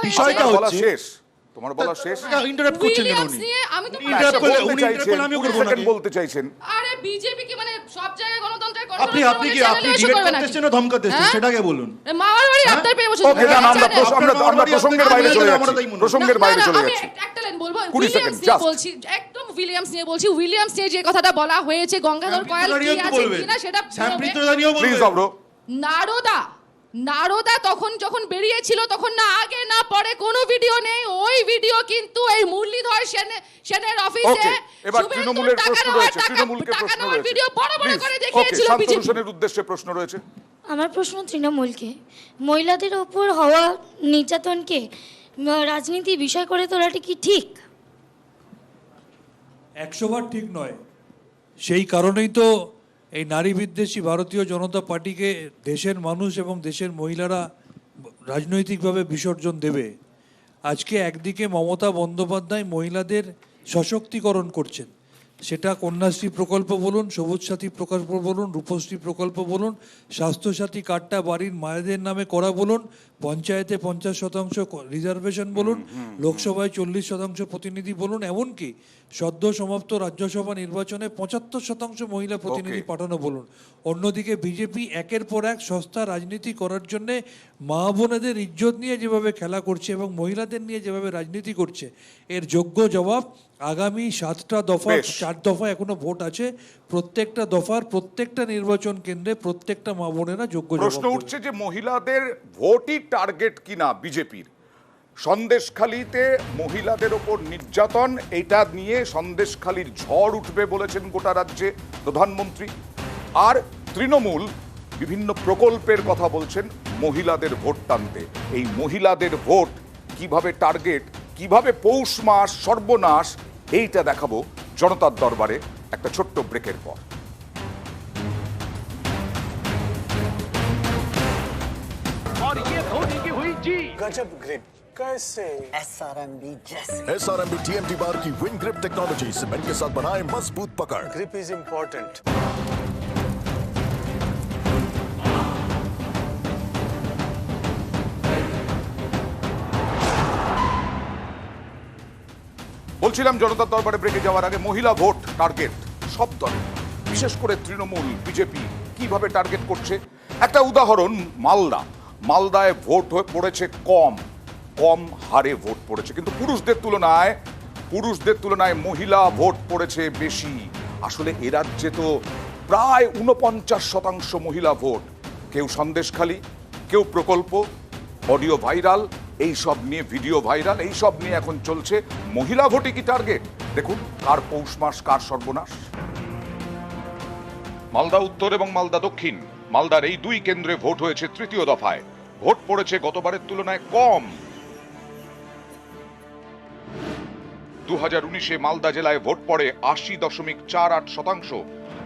বিষয়টা হচ্ছে তোমার বলা শেষ। ইন্টারাপ্ট করছেন কেন? আমি তো ইন্টারাপ্ট করলে উনি ইন্টারাপ্ট করলে আমিও করব না, বলতে চাইছেন। আরে বিজেপি কি মানে সব জায়গায় গণতন্ত্রের কথা? আপনি ডিবেট করতেছেন না ধমকাতেছেন, সেটাকে বলুন। মামার বাড়ি আপনার পেয়ে বসে। ওকে, না আমরা প্রসঙ্গের বাইরে চলে যাচ্ছি, প্রসঙ্গের বাইরে চলে যাচ্ছি। একটা লাইন বলবো, উইলিয়ামস নিয়ে বলছি, একদম উইলিয়ামস নিয়ে বলছি। উইলিয়ামস নিয়ে যে কথাটা বলা হয়েছে, গঙ্গাধর কয়াল কি আছে কিনা সেটা প্লিজ অব্র। নারদা তখন বেরিয়েছিল, তখন না আগে না পরে কোনো ভিডিও নেই। ওই ভিডিও কিন্তু এই মুরলীধর সেনের অফিসে এবার তৃণমূলের প্রশ্ন রয়েছে, তৃণমূলকে প্রশ্ন রয়েছে, ভিডিও বড় বড় করে দেখিয়েছিল বিজেপি। শান্তনুসেনের উদ্দেশ্যে প্রশ্ন রয়েছে। আমার প্রশ্ন তৃণমূলকে, মহিলাদের উপর হওয়া নির্যাতনকে রাজনীতি বিষয় করে তোলাটা কি ঠিক? 100 বার ঠিক নয়। সেই কারণেই তো এই নারী বিদ্বেষী ভারতীয় জনতা পার্টিকে দেশের মানুষ এবং দেশের মহিলারা রাজনৈতিকভাবে বিসর্জন দেবে। আজকে একদিকে মমতা বন্দ্যোপাধ্যায় মহিলাদের সশক্তিকরণ করছেন, সেটা কন্যাশ্রী প্রকল্প বলুন, সবুজ সাথী প্রকল্প বলুন, রূপশ্রী প্রকল্প বলুন, স্বাস্থ্যসাথী কার্ডটা বাড়ির মায়েদের নামে করা বলুন, পঞ্চায়েতে 50% রিজার্ভেশন বলুন, লোকসভায় 40% প্রতিনিধি বলুন, এমনকি সদ্য সমাপ্ত রাজ্যসভা নির্বাচনে 75% মহিলা প্রতিনিধি পাঠানো বলুন। অন্যদিকে বিজেপি একের পর এক সস্তা রাজনীতি করার জন্যে মা বোনেদের ইজ্জত নিয়ে যেভাবে খেলা করছে এবং মহিলাদের নিয়ে যেভাবে রাজনীতি করছে, এর যোগ্য জবাব আগামী 7টা দফা, 4 দফা এখনো ভোট আছে, প্রত্যেকটা দফার প্রত্যেকটা নির্বাচন কেন্দ্রে প্রত্যেকটা মা বোনেরা যোগ্য জবাব। প্রশ্ন উঠছে যে মহিলাদের ভোটই টার্গেট কিনা বিজেপির। সন্দেশখালীতে মহিলাদের ওপর নির্যাতন, এটা নিয়ে সন্দেশখালীর ঝড় উঠবে বলেছেন গোটা রাজ্যে প্রধানমন্ত্রী। আর তৃণমূল বিভিন্ন প্রকল্পের কথা বলছেন মহিলাদের ভোট টানতে। এই মহিলাদের ভোট কিভাবে টার্গেট, কিভাবে পৌষ মাস সর্বনাশ, এইটা দেখাবো জনতার দরবারে একটা ছোট্ট ব্রেকের পর। गजब ग्रिप कैसे SRMB जैसे SRMB TMT बार की विन ग्रिप टेक्नोलॉजी सीमेंट के साथ बनाए मजबूत पकड़। Grip is important. বলছিলাম জনতার দরবারে ব্রেকে যাওয়ার আগে মহিলা ভোট টার্গেট সব দলে, বিশেষ করে তৃণমূল, বিজেপি কিভাবে টার্গেট করছে। একটা উদাহরণ, মালদায় ভোট পড়েছে কম হারে ভোট পড়েছে, কিন্তু পুরুষদের তুলনায় মহিলা ভোট পড়েছে বেশি। আসলে এ রাজ্যে তো প্রায় 49% মহিলা ভোট। কেউ সন্দেশখালী, কেউ প্রকল্প, অডিও ভাইরাল, এই সব নিয়ে ভিডিও ভাইরাল, এই সব নিয়ে এখন চলছে মহিলা ভোটে কি টার্গেট। দেখুন কার পৌষ মাস কার সর্বনাশ। মালদা উত্তর এবং মালদা দক্ষিণ, মালদার এই দুই কেন্দ্রে ভোট হয়েছে তৃতীয় দফায়। ভোট পড়েছে গতবারের তুলনায় কম। 2019-এ মালদা জেলায় ভোট পড়ে 80.48%,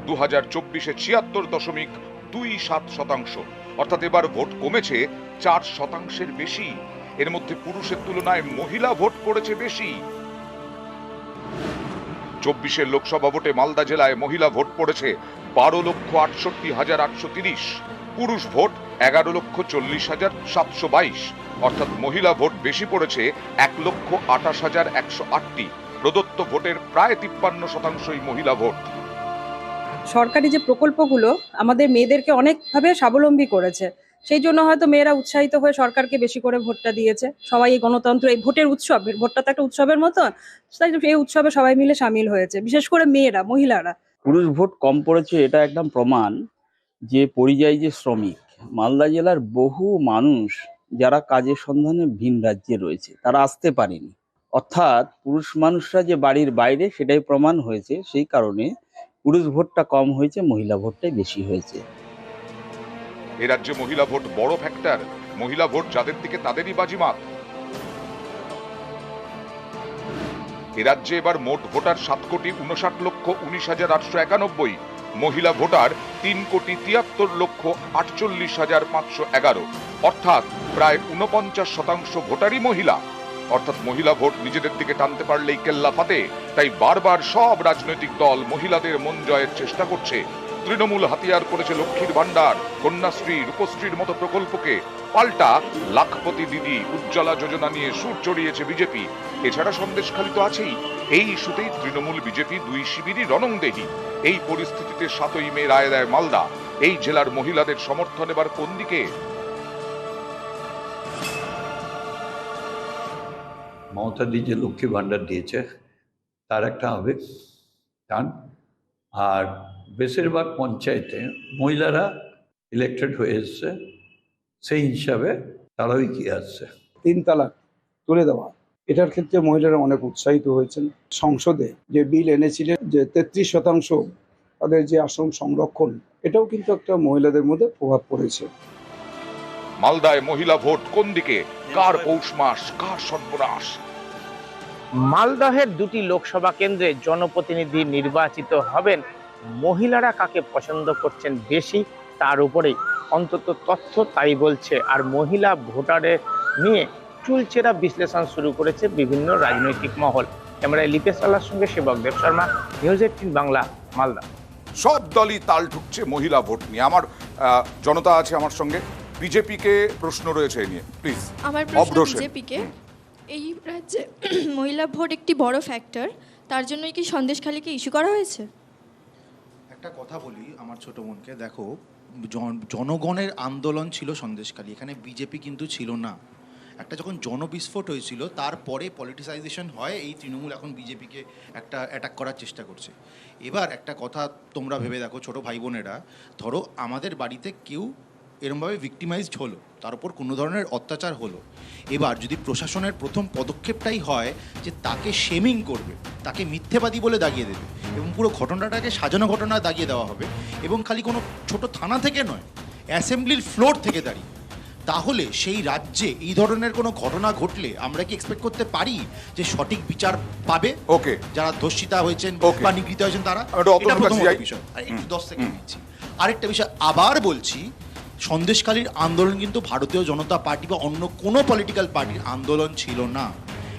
2024-এ 76.27%, অর্থাৎ এবার ভোট কমেছে 4%-এর বেশি। এর মধ্যে পুরুষের তুলনায় মহিলা ভোট পড়েছে বেশি। 24-এর লোকসভা ভোটে মালদা জেলায় মহিলা ভোট পড়েছে 12,68,830, পুরুষ ভোট 11,40,722, অর্থাৎ মহিলা ভোট বেশি পড়েছে 1,28,108টি। প্রদত্ত ভোটের প্রায় 53%ই মহিলা ভোট। সরকারি যে প্রকল্পগুলো আমাদের মেয়েদেরকে অনেকভাবে স্বাবলম্বী করেছে, সেই জন্য হয়তো মেয়েরা উৎসাহিত হয়ে সরকারকে বেশি করে ভোটটা দিয়েছে। সবাই এই গণতন্ত্র, এই ভোটের উৎসব, ভোটটা তো একটা উৎসবের মতো, তাই এই উৎসবে সবাই মিলে সামিল হয়েছে, বিশেষ করে মহিলারা। পুরুষ ভোট কম পড়েছে, এটা একদম প্রমাণ যে পরিযায়ী যে শ্রমিক, মালদা জেলার বহু মানুষ যারা কাজের সন্ধানে ভিন রাজ্যে রয়েছে, তারা আসতে পারেনি। অর্থাৎ পুরুষ মানুষরা যে বাড়ির বাইরে, সেটাই প্রমাণ হয়েছে। সেই কারণে পুরুষ ভোটটা কম হয়েছে, মহিলা ভোটটাই বেশি হয়েছে। এ রাজ্যে মহিলা ভোট বড় ফ্যাক্টর। মহিলা ভোট যাদের দিকে তাদেরই বাজিমাত। এ রাজ্যে এবার মোট ভোটার 7,59,19,891, মহিলা ভোটার 3,73,48,511, অর্থাৎ প্রায় 49% ভোটারই মহিলা। অর্থাৎ মহিলা ভোট নিজেদের দিকে টানতে পারলেই কেল্লা ফাতে। তাই বারবার সব রাজনৈতিক দল মহিলাদের মন জয়ের চেষ্টা করছে। তৃণমূল হাতিয়ার করেছে লক্ষ্মীর ভান্ডার, কন্যাশ্রী, রূপশ্রীর মতো প্রকল্পকে। পাল্টা লাখপতি দিদি, উজ্জ্বলা যোজনা নিয়ে সুর চড়িয়েছে বিজেপি। এছাড়া সন্দেশখালী তো আছেই। এই ইস্যুতেই তৃণমূল বিজেপি দুই শিবিরই রণংদেহী। এই পরিস্থিতিতে 7ই মে রায় দেয় মালদা। এই জেলার মহিলাদের সমর্থন এবার কোন দিকে? মমতা দি যে লক্ষ্মী ভাণ্ডার দিয়েছে তার একটা হবে টান। আর বেশিরভাগ পঞ্চায়েতে মহিলারা ইলেক্টেড হয়ে এসছে, সেই হিসাবে তারাও এগিয়ে আসছে। 3 তালাক তুলে দেওয়া, এটার ক্ষেত্রে মহিলারা অনেক উৎসাহিত হয়েছেন। সংসদে যে বিল এনেছিলেন যে 33% তাদের যে আসন সংরক্ষণ, এটাও কিন্তু একটা মহিলাদের মধ্যে প্রভাব পড়েছে। মালদায় মহিলা ভোট কোন দিকে? কার পৌষ মাস কার সর্বনাশ? মালদহের দুটি লোকসভা কেন্দ্রে জনপ্রতিনিধি নির্বাচিত হবেন। মহিলারা কাকে পছন্দ করছেন বেশি, তার উপরেই অন্তত তথ্য তাই বলছে। আর মহিলা ভোটারের নিয়ে চুলচেরা বিশ্লেষণ শুরু করেছে বিভিন্ন রাজনৈতিক মহল। ক্যামেরায় লিপেশ আল্লাহর সঙ্গে সেবক দেব শর্মা, নিউজ 18 বাংলা, মালদা। সব দলই তাল ঠুকছে মহিলা ভোট নিয়ে। আমার জনতা আছে আমার সঙ্গে, বিজেপিকে প্রশ্ন রয়েছে এই নিয়ে, প্লিজ। আমার প্রশ্ন বিজেপিকে, এই রাজ্যে মহিলা ভোট একটি বড় ফ্যাক্টর, তার জন্যই কি সন্দেশখালীকে ইস্যু করা হয়েছে? একটা কথা বলি আমার ছোট বোনকে, দেখো জনগণের আন্দোলন ছিল সন্দেশখালী, এখানে বিজেপি কিন্তু ছিল না। একটা যখন জনবিস্ফোট হয়েছিল তারপরে পলিটিসাইজেশন হয়, এই তৃণমূল এখন বিজেপিকে একটা অ্যাটাক করার চেষ্টা করছে। এবার একটা কথা তোমরা ভেবে দেখো ছোট ভাই বোনেরা, ধরো আমাদের বাড়িতে কেউ এরমভাবে ভিক্টিমাইজড হলো, তার উপর কোনো ধরনের অত্যাচার হলো। এবার যদি প্রশাসনের প্রথম পদক্ষেপটাই হয় যে তাকে শেমিং করবে, তাকে মিথ্যেবাদী বলে দাগিয়ে দেবে এবং পুরো ঘটনাটাকে সাজানো ঘটনা দাগিয়ে দেওয়া হবে, এবং খালি কোনো ছোট থানা থেকে নয়, অ্যাসেম্বলির ফ্লোর থেকে দাঁড়িয়ে, তাহলে সেই রাজ্যে এই ধরনের কোনো ঘটনা ঘটলে আমরা কি এক্সপেক্ট করতে পারি যে সঠিক বিচার পাবে ওকে যারা ধর্ষিতা হয়েছেন Okay. বা নিগৃহীত হয়েছেন তারা? আমি একটু এটা অতনুর কাছে প্রথমত যাই। বিষয়। আর একটু 10 সেকেন্ড নিচ্ছি। আরেকটা বিষয় আবার বলছি, সন্দেশখালীর আন্দোলন কিন্তু ভারতীয় জনতা পার্টি বা অন্য কোনো পলিটিক্যাল পার্টির আন্দোলন ছিল না,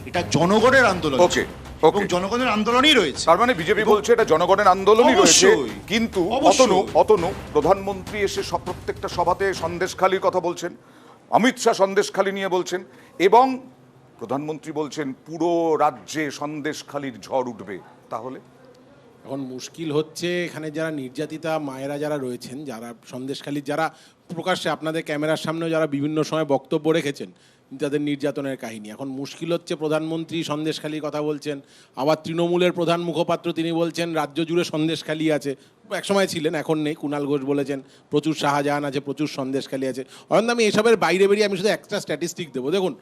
এটা জনগণের আন্দোলন ওকে ছিল। এবং জনগণের আন্দোলনই রয়েছে। তার মানে বিজেপি বলছে এটা জনগণের আন্দোলনই রয়েছে, অবশ্যই। কিন্তু অবশ্যই। অতনু প্রধানমন্ত্রী এসে সব প্রত্যেকটা সভাতে সন্দেশখালীর কথা বলছেন, অমিত শাহ সন্দেশখালী নিয়ে বলছেন, এবং প্রধানমন্ত্রী বলছেন পুরো রাজ্যে সন্দেশখালীর ঝড় উঠবে। তাহলে এখন মুশকিল হচ্ছে এখানে যারা নির্যাতিতা মায়েরা যারা রয়েছেন, যারা সন্দেশখালীর, যারা প্রকাশ্যে আপনাদের ক্যামেরার সামনেও যারা বিভিন্ন সময় বক্তব্য রেখেছেন তাদের নির্যাতনের কাহিনী, এখন মুশকিল হচ্ছে প্রধানমন্ত্রী সন্দেশখালীর কথা বলছেন, আবার তৃণমূলের প্রধান মুখপাত্র তিনি বলছেন রাজ্য জুড়ে সন্দেশখালী আছে, একসময় ছিলেন এখন নেই, কুণাল ঘোষ বলেছেন প্রচুর শাহজাহান আছে, প্রচুর সন্দেশখালী আছে। অয়ন, আমি এসবের বাইরে বেরিয়ে আমি শুধু একটা স্ট্যাটিস্টিক দেবো। দেখুন,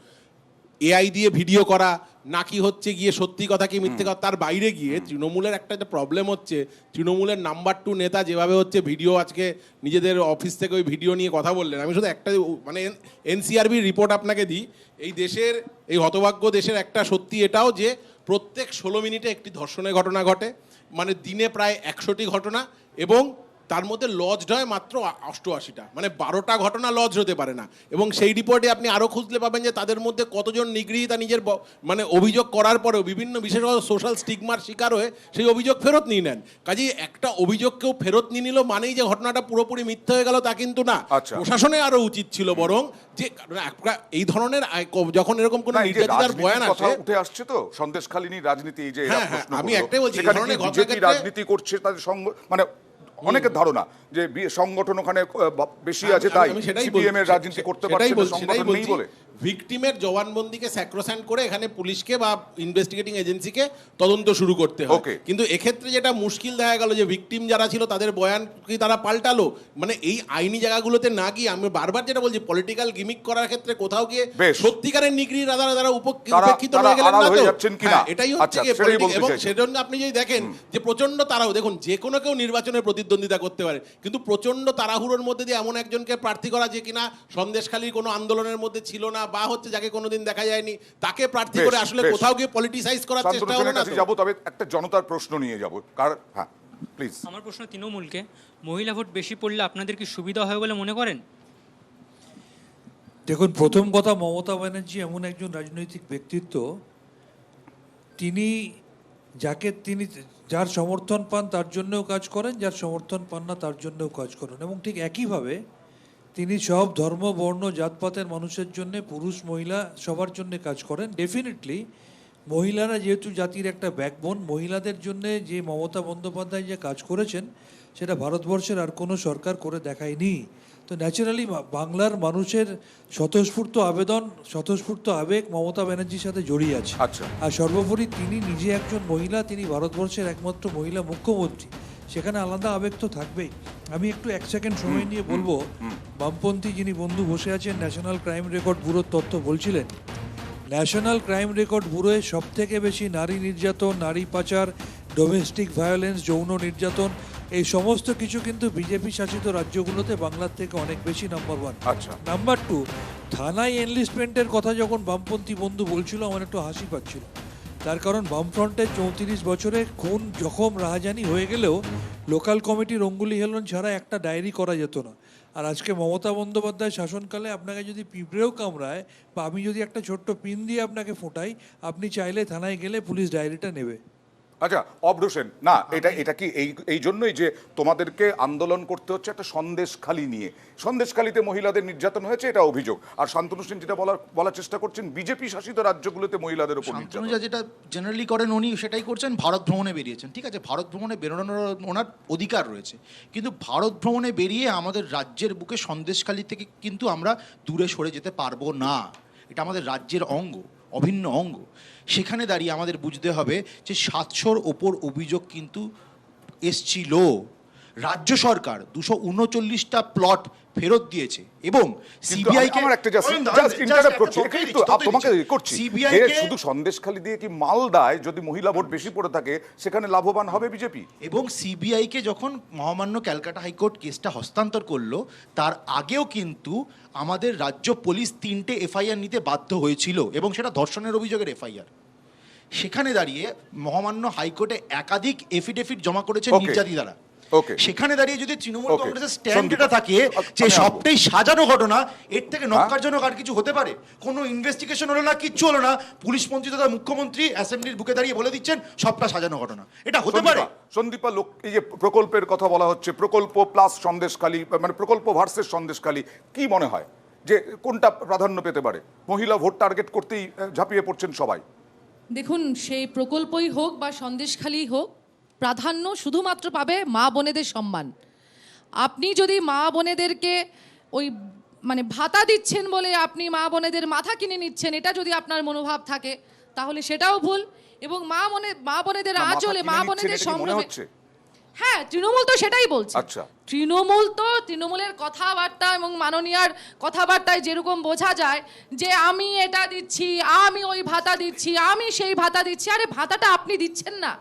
এআই দিয়ে ভিডিও করা নাকি হচ্ছে গিয়ে সত্যি কথা কি মিথ্যে কথা, তার বাইরে গিয়ে তৃণমূলের একটা যে প্রবলেম হচ্ছে, তৃণমূলের নাম্বার 2 নেতা যেভাবে হচ্ছে ভিডিও, আজকে নিজেদের অফিস থেকে ওই ভিডিও নিয়ে কথা বললেন, আমি শুধু একটা মানে এনসিআরবির রিপোর্ট আপনাকে দিই, এই দেশের, এই হতভাগ্য দেশের একটা সত্যি এটাও যে প্রত্যেক 16 মিনিটে একটি ধর্ষণের ঘটনা ঘটে, মানে দিনে প্রায় 100টি ঘটনা, এবং তার মধ্যে লজড হয় মাত্র 88টা, মানে 12টা ঘটনা লজ হতে পারে না। এবং সেই রিপোর্টে আপনি আরও খুঁজলে পাবেন যে তাদের মধ্যে কতজন নিগৃহীতা নিজের মানে অভিযোগ করার পরেও বিভিন্ন বিশেষত সোশ্যাল স্টিগমার শিকার হয়ে সেই অভিযোগ ফেরত নিয়ে নেন। কাজেই একটা অভিযোগ কেউ ফেরত নিয়ে নিল মানেই যে ঘটনাটা পুরোপুরি মিথ্যা হয়ে গেল তা কিন্তু না। প্রশাসনে আরও উচিত ছিল বরং যে এই ধরনের যখন এরকম কোনো নির্যাতিতার বয়ান আসে, উঠে আসছে তো সন্দেশখালী নিয়ে রাজনীতি, এই যে আমি একটাই বলছি, বিজেপি রাজনীতি করছে তাদের সঙ্গ, মানে অনেকের ধারণা যে সংগঠন ওখানে বেশি আছে, তাই সিপিএম এর রাজনীতি করতে পারছে না, সংগঠন নেই বলে। ভিকটিমের জবানবন্দিকে স্যাক্রোস্যান্ট করে এখানে পুলিশকে বা ইনভেস্টিগেটিং এজেন্সিকে তদন্ত শুরু করতে হয়। কিন্তু এক্ষেত্রে যেটা মুশকিল দেখা গেল যে ভিকটিম যারা ছিল তাদের বয়ান কি তারা পাল্টালো, মানে এই আইনি জায়গাগুলোতে না গিয়ে, আমি বারবার যেটা বলছি, পলিটিক্যাল গিমিক করার ক্ষেত্রে কোথাও গিয়ে সত্যিকারের নিগৃহী তারা উপেক্ষিত হয়ে গেলেন না তো। এটাই হচ্ছে এবং সেজন্য আপনি যদি দেখেন যে প্রচন্ড তাড়াহুড়ো, দেখুন যে কোনো কেউ নির্বাচনে প্রতিদ্বন্দ্বিতা করতে পারে, কিন্তু প্রচন্ড তাড়াহুড়োর মধ্যে দিয়ে এমন একজনকে প্রার্থী করা যে কিনা সন্দেশখালীর কোনো আন্দোলনের মধ্যে ছিল না বা হচ্ছে যাকে কোনোদিন দেখা যায়নি, তাকে প্রার্থী করে আসলে কোথাও গিয়ে পলিটিসাইজ করার চেষ্টা হলো না। যাব, তবে একটা জনতার প্রশ্ন নিয়ে যাব, কারণ হ্যাঁ প্লিজ। আমার প্রশ্ন তৃণমূলকে, মহিলা ভোট বেশি পড়লে আপনাদের কি সুবিধা হয় বলে মনে করেন? দেখুন, প্রথম কথা, মমতা ব্যানার্জি এমন একজন রাজনৈতিক ব্যক্তিত্ব, তিনি যার সমর্থন পান তার জন্যও কাজ করেন, যার সমর্থন পান না তার জন্যও কাজ করেন, এবং ঠিক একইভাবে তিনি সব ধর্ম, বর্ণ, জাতপাতের মানুষের জন্য, পুরুষ মহিলা সবার জন্য কাজ করেন। ডেফিনেটলি মহিলারা যেহেতু জাতির একটা ব্যাকবোন, মহিলাদের জন্য যে মমতা বন্দ্যোপাধ্যায় যে কাজ করেছেন সেটা ভারতবর্ষের আর কোনো সরকার করে দেখায়নি। তো ন্যাচারালি বাংলার মানুষের স্বতঃস্ফূর্ত আবেদন, স্বতঃস্ফূর্ত আবেগ মমতা ব্যানার্জির সাথে জড়িয়ে আছে। আর সর্বোপরি তিনি নিজে একজন মহিলা, তিনি ভারতবর্ষের একমাত্র মহিলা মুখ্যমন্ত্রী, সেখানে আলাদা আবেগ তো থাকবেই। আমি একটু 1 সেকেন্ড সময় নিয়ে বলবো, বামপন্থী যিনি বন্ধু বসে আছেন, ন্যাশনাল ক্রাইম রেকর্ড ব্যুরোর তথ্য বলছিলেন, ন্যাশনাল ক্রাইম রেকর্ড ব্যুরোয় সব থেকে বেশি নারী নির্যাতন, নারী পাচার, ডোমেস্টিক ভায়োলেন্স, যৌন নির্যাতন, এই সমস্ত কিছু কিন্তু বিজেপি শাসিত রাজ্যগুলোতে বাংলার থেকে অনেক বেশি, নাম্বার 1। নাম্বার 2, থানায় এনলিস্টমেন্টের কথা যখন বামপন্থী বন্ধু বলছিল আমার একটু হাসি পাচ্ছিল, তার কারণ বামফ্রন্টের 34 বছরে খুন, জখম, রাহাজানি হয়ে গেলেও লোকাল কমিটির অঙ্গুলি হেলন ছাড়া একটা ডায়েরি করা যেত না। আর আজকে মমতা বন্দ্যোপাধ্যায় শাসনকালে আপনাকে যদি পিঁপড়েও কামড়ায় বা আমি যদি একটা ছোট্ট পিন দিয়ে আপনাকে ফোটাই, আপনি চাইলে থানায় গেলে পুলিশ ডায়েরিটা নেবে। আচ্ছা, অব্র সেন, না এটা কি এই জন্যই যে তোমাদেরকে আন্দোলন করতে হচ্ছে একটা সন্দেশখালী নিয়ে? সন্দেশখালীতে মহিলাদের নির্যাতন হয়েছে, এটা অভিযোগ। আর শান্তনু সেন যেটা বলার চেষ্টা করছেন, বিজেপি শাসিত রাজ্যগুলোতে মহিলাদের উপর নির্যাতন। যেটা জেনারেলি করেন উনি সেটাই করছেন, ভারত ভ্রমণে বেরিয়েছেন। ঠিক আছে, ভারত ভ্রমণে বেরোনোর ওনার অধিকার রয়েছে, কিন্তু ভারত ভ্রমণে বেরিয়ে আমাদের রাজ্যের বুকে সন্দেশখালী থেকে কিন্তু আমরা দূরে সরে যেতে পারবো না। এটা আমাদের রাজ্যের অঙ্গ, অভিন্ন অঙ্গ। সেখানে দাঁড়িয়ে আমাদের বুঝতে হবে যে 700-র ওপর অভিযোগ কিন্তু এসছিল। রাজ্য সরকার 239টা প্লট ফেরত দিয়েছে এবং কিন্তু সিবিআই আমার একটা জাস্ট ইন্টারাপ্ট করছি একটু তোমাকে করছি সিবিআই যে শুধু সন্দেশখালি দিয়ে কি মালদায় যদি মহিলা ভোট বেশি পড়ে থাকে সেখানে লাভবান হবে বিজেপি? এবং সিবিআইকে যখন মহামান্য ক্যালকাটা হাইকোর্ট কেসটা হস্তান্তর করলো তার আগেও কিন্তু আমাদের রাজ্য পুলিশ 3টে এফআইআর নিতে বাধ্য হয়েছিল এবং সেটা ধর্ষণের অভিযোগের এফআইআর। সেখানে দাঁড়িয়ে মহামান্য হাইকোর্টে একাধিক এফিডেভিট জমা করেছে নির্যাতিতারা। সেখানে দাঁড়িয়ে যদি তৃণমূল কংগ্রেসের স্ট্যান্ড এটা থাকে যে সবটাই সাজানো ঘটনা, এর থেকে নক্কারজনক আর কিছু হতে পারে? কোনো ইনভেস্টিগেশন হলো না, কিচ্ছু হলো না, পুলিশ মন্ত্রী তথা মুখ্যমন্ত্রী অ্যাসেম্বলির বুকে দাঁড়িয়ে বলে দিচ্ছেন সবটা সাজানো ঘটনা, এটা হতে পারে? সন্দীপা, এই যে প্রকল্পের কথা বলা হচ্ছে, প্রকল্প প্লাস সন্দেশখালি, মানে প্রকল্প ভার্সেস সন্দেশখালি, কি মনে হয় যে কোনটা প্রাধান্য পেতে পারে? মহিলা ভোট টার্গেট করতেই ঝাঁপিয়ে পড়ছেন সবাই। দেখুন, সেই প্রকল্পই হোক বা সন্দেশখালি হোক, প্রাধান্য শুধুমাত্র পাবে মা বোনেদের সম্মান। আপনি যদি মা বোনেদেরকে ওই মানে ভাতা দিচ্ছেন বলে আপনি মা বোনেদের মাথা কিনে নিচ্ছেন, এটা যদি আপনার মনোভাব থাকে তাহলে সেটাও ভুল। এবং মা বোনেদের আঁচলে মা বোনেদের সম্মান, হ্যাঁ তৃণমূল তো সেটাই বলছে। আচ্ছা, তৃণমূলের কথাবার্তা এবং মাননীয়ার কথাবার্তায় যেরকম বোঝা যায় যে আমি এটা দিচ্ছি, আমি ওই ভাতা দিচ্ছি, আমি সেই ভাতা দিচ্ছি। আরে ভাতাটা আপনি দিচ্ছেন না,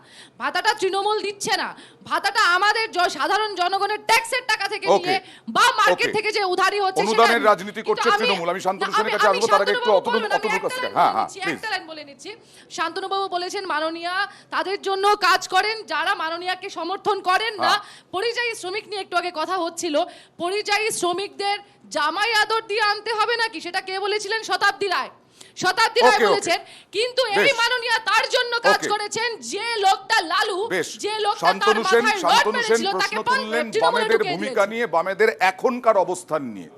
ভাতাটা তৃণমূল দিচ্ছে না, ভাতাটা আমাদের সাধারণ জনগণের ট্যাক্সের টাকা থেকে নিয়ে বা মার্কেট থেকে যে উধারি হচ্ছে অনুদানের রাজনীতি করছে তৃণমূল। আমি শান্তনু সেনের কাছে আসবো, তার আগে একটু একটা লাইন বলে নিচ্ছি। শান্তনুবাবু বলেছেন মাননীয়া তাদের জন্য কাজ করেন যারা মাননীয়াকে সমর্থন করেন না। পরিযায়ী শ্রমিক নিয়ে একটু আগে কথা হচ্ছিল, পরিযায়ী শ্রমিকদের জামাই আদর দিয়ে আনতে হবে নাকি, সেটা কে বলেছিলেন? শতাব্দী রায় বলেছেন। কিন্তু এই মাননীয়া তার জন্য কাজ করেছেন যে লোকটা লালু, যে লোকটা তার মাথায় রড মেরেছিল, তাকে বামেদের ভূমিকা নিয়ে, বামেদের এখনকার অবস্থান নিয়ে।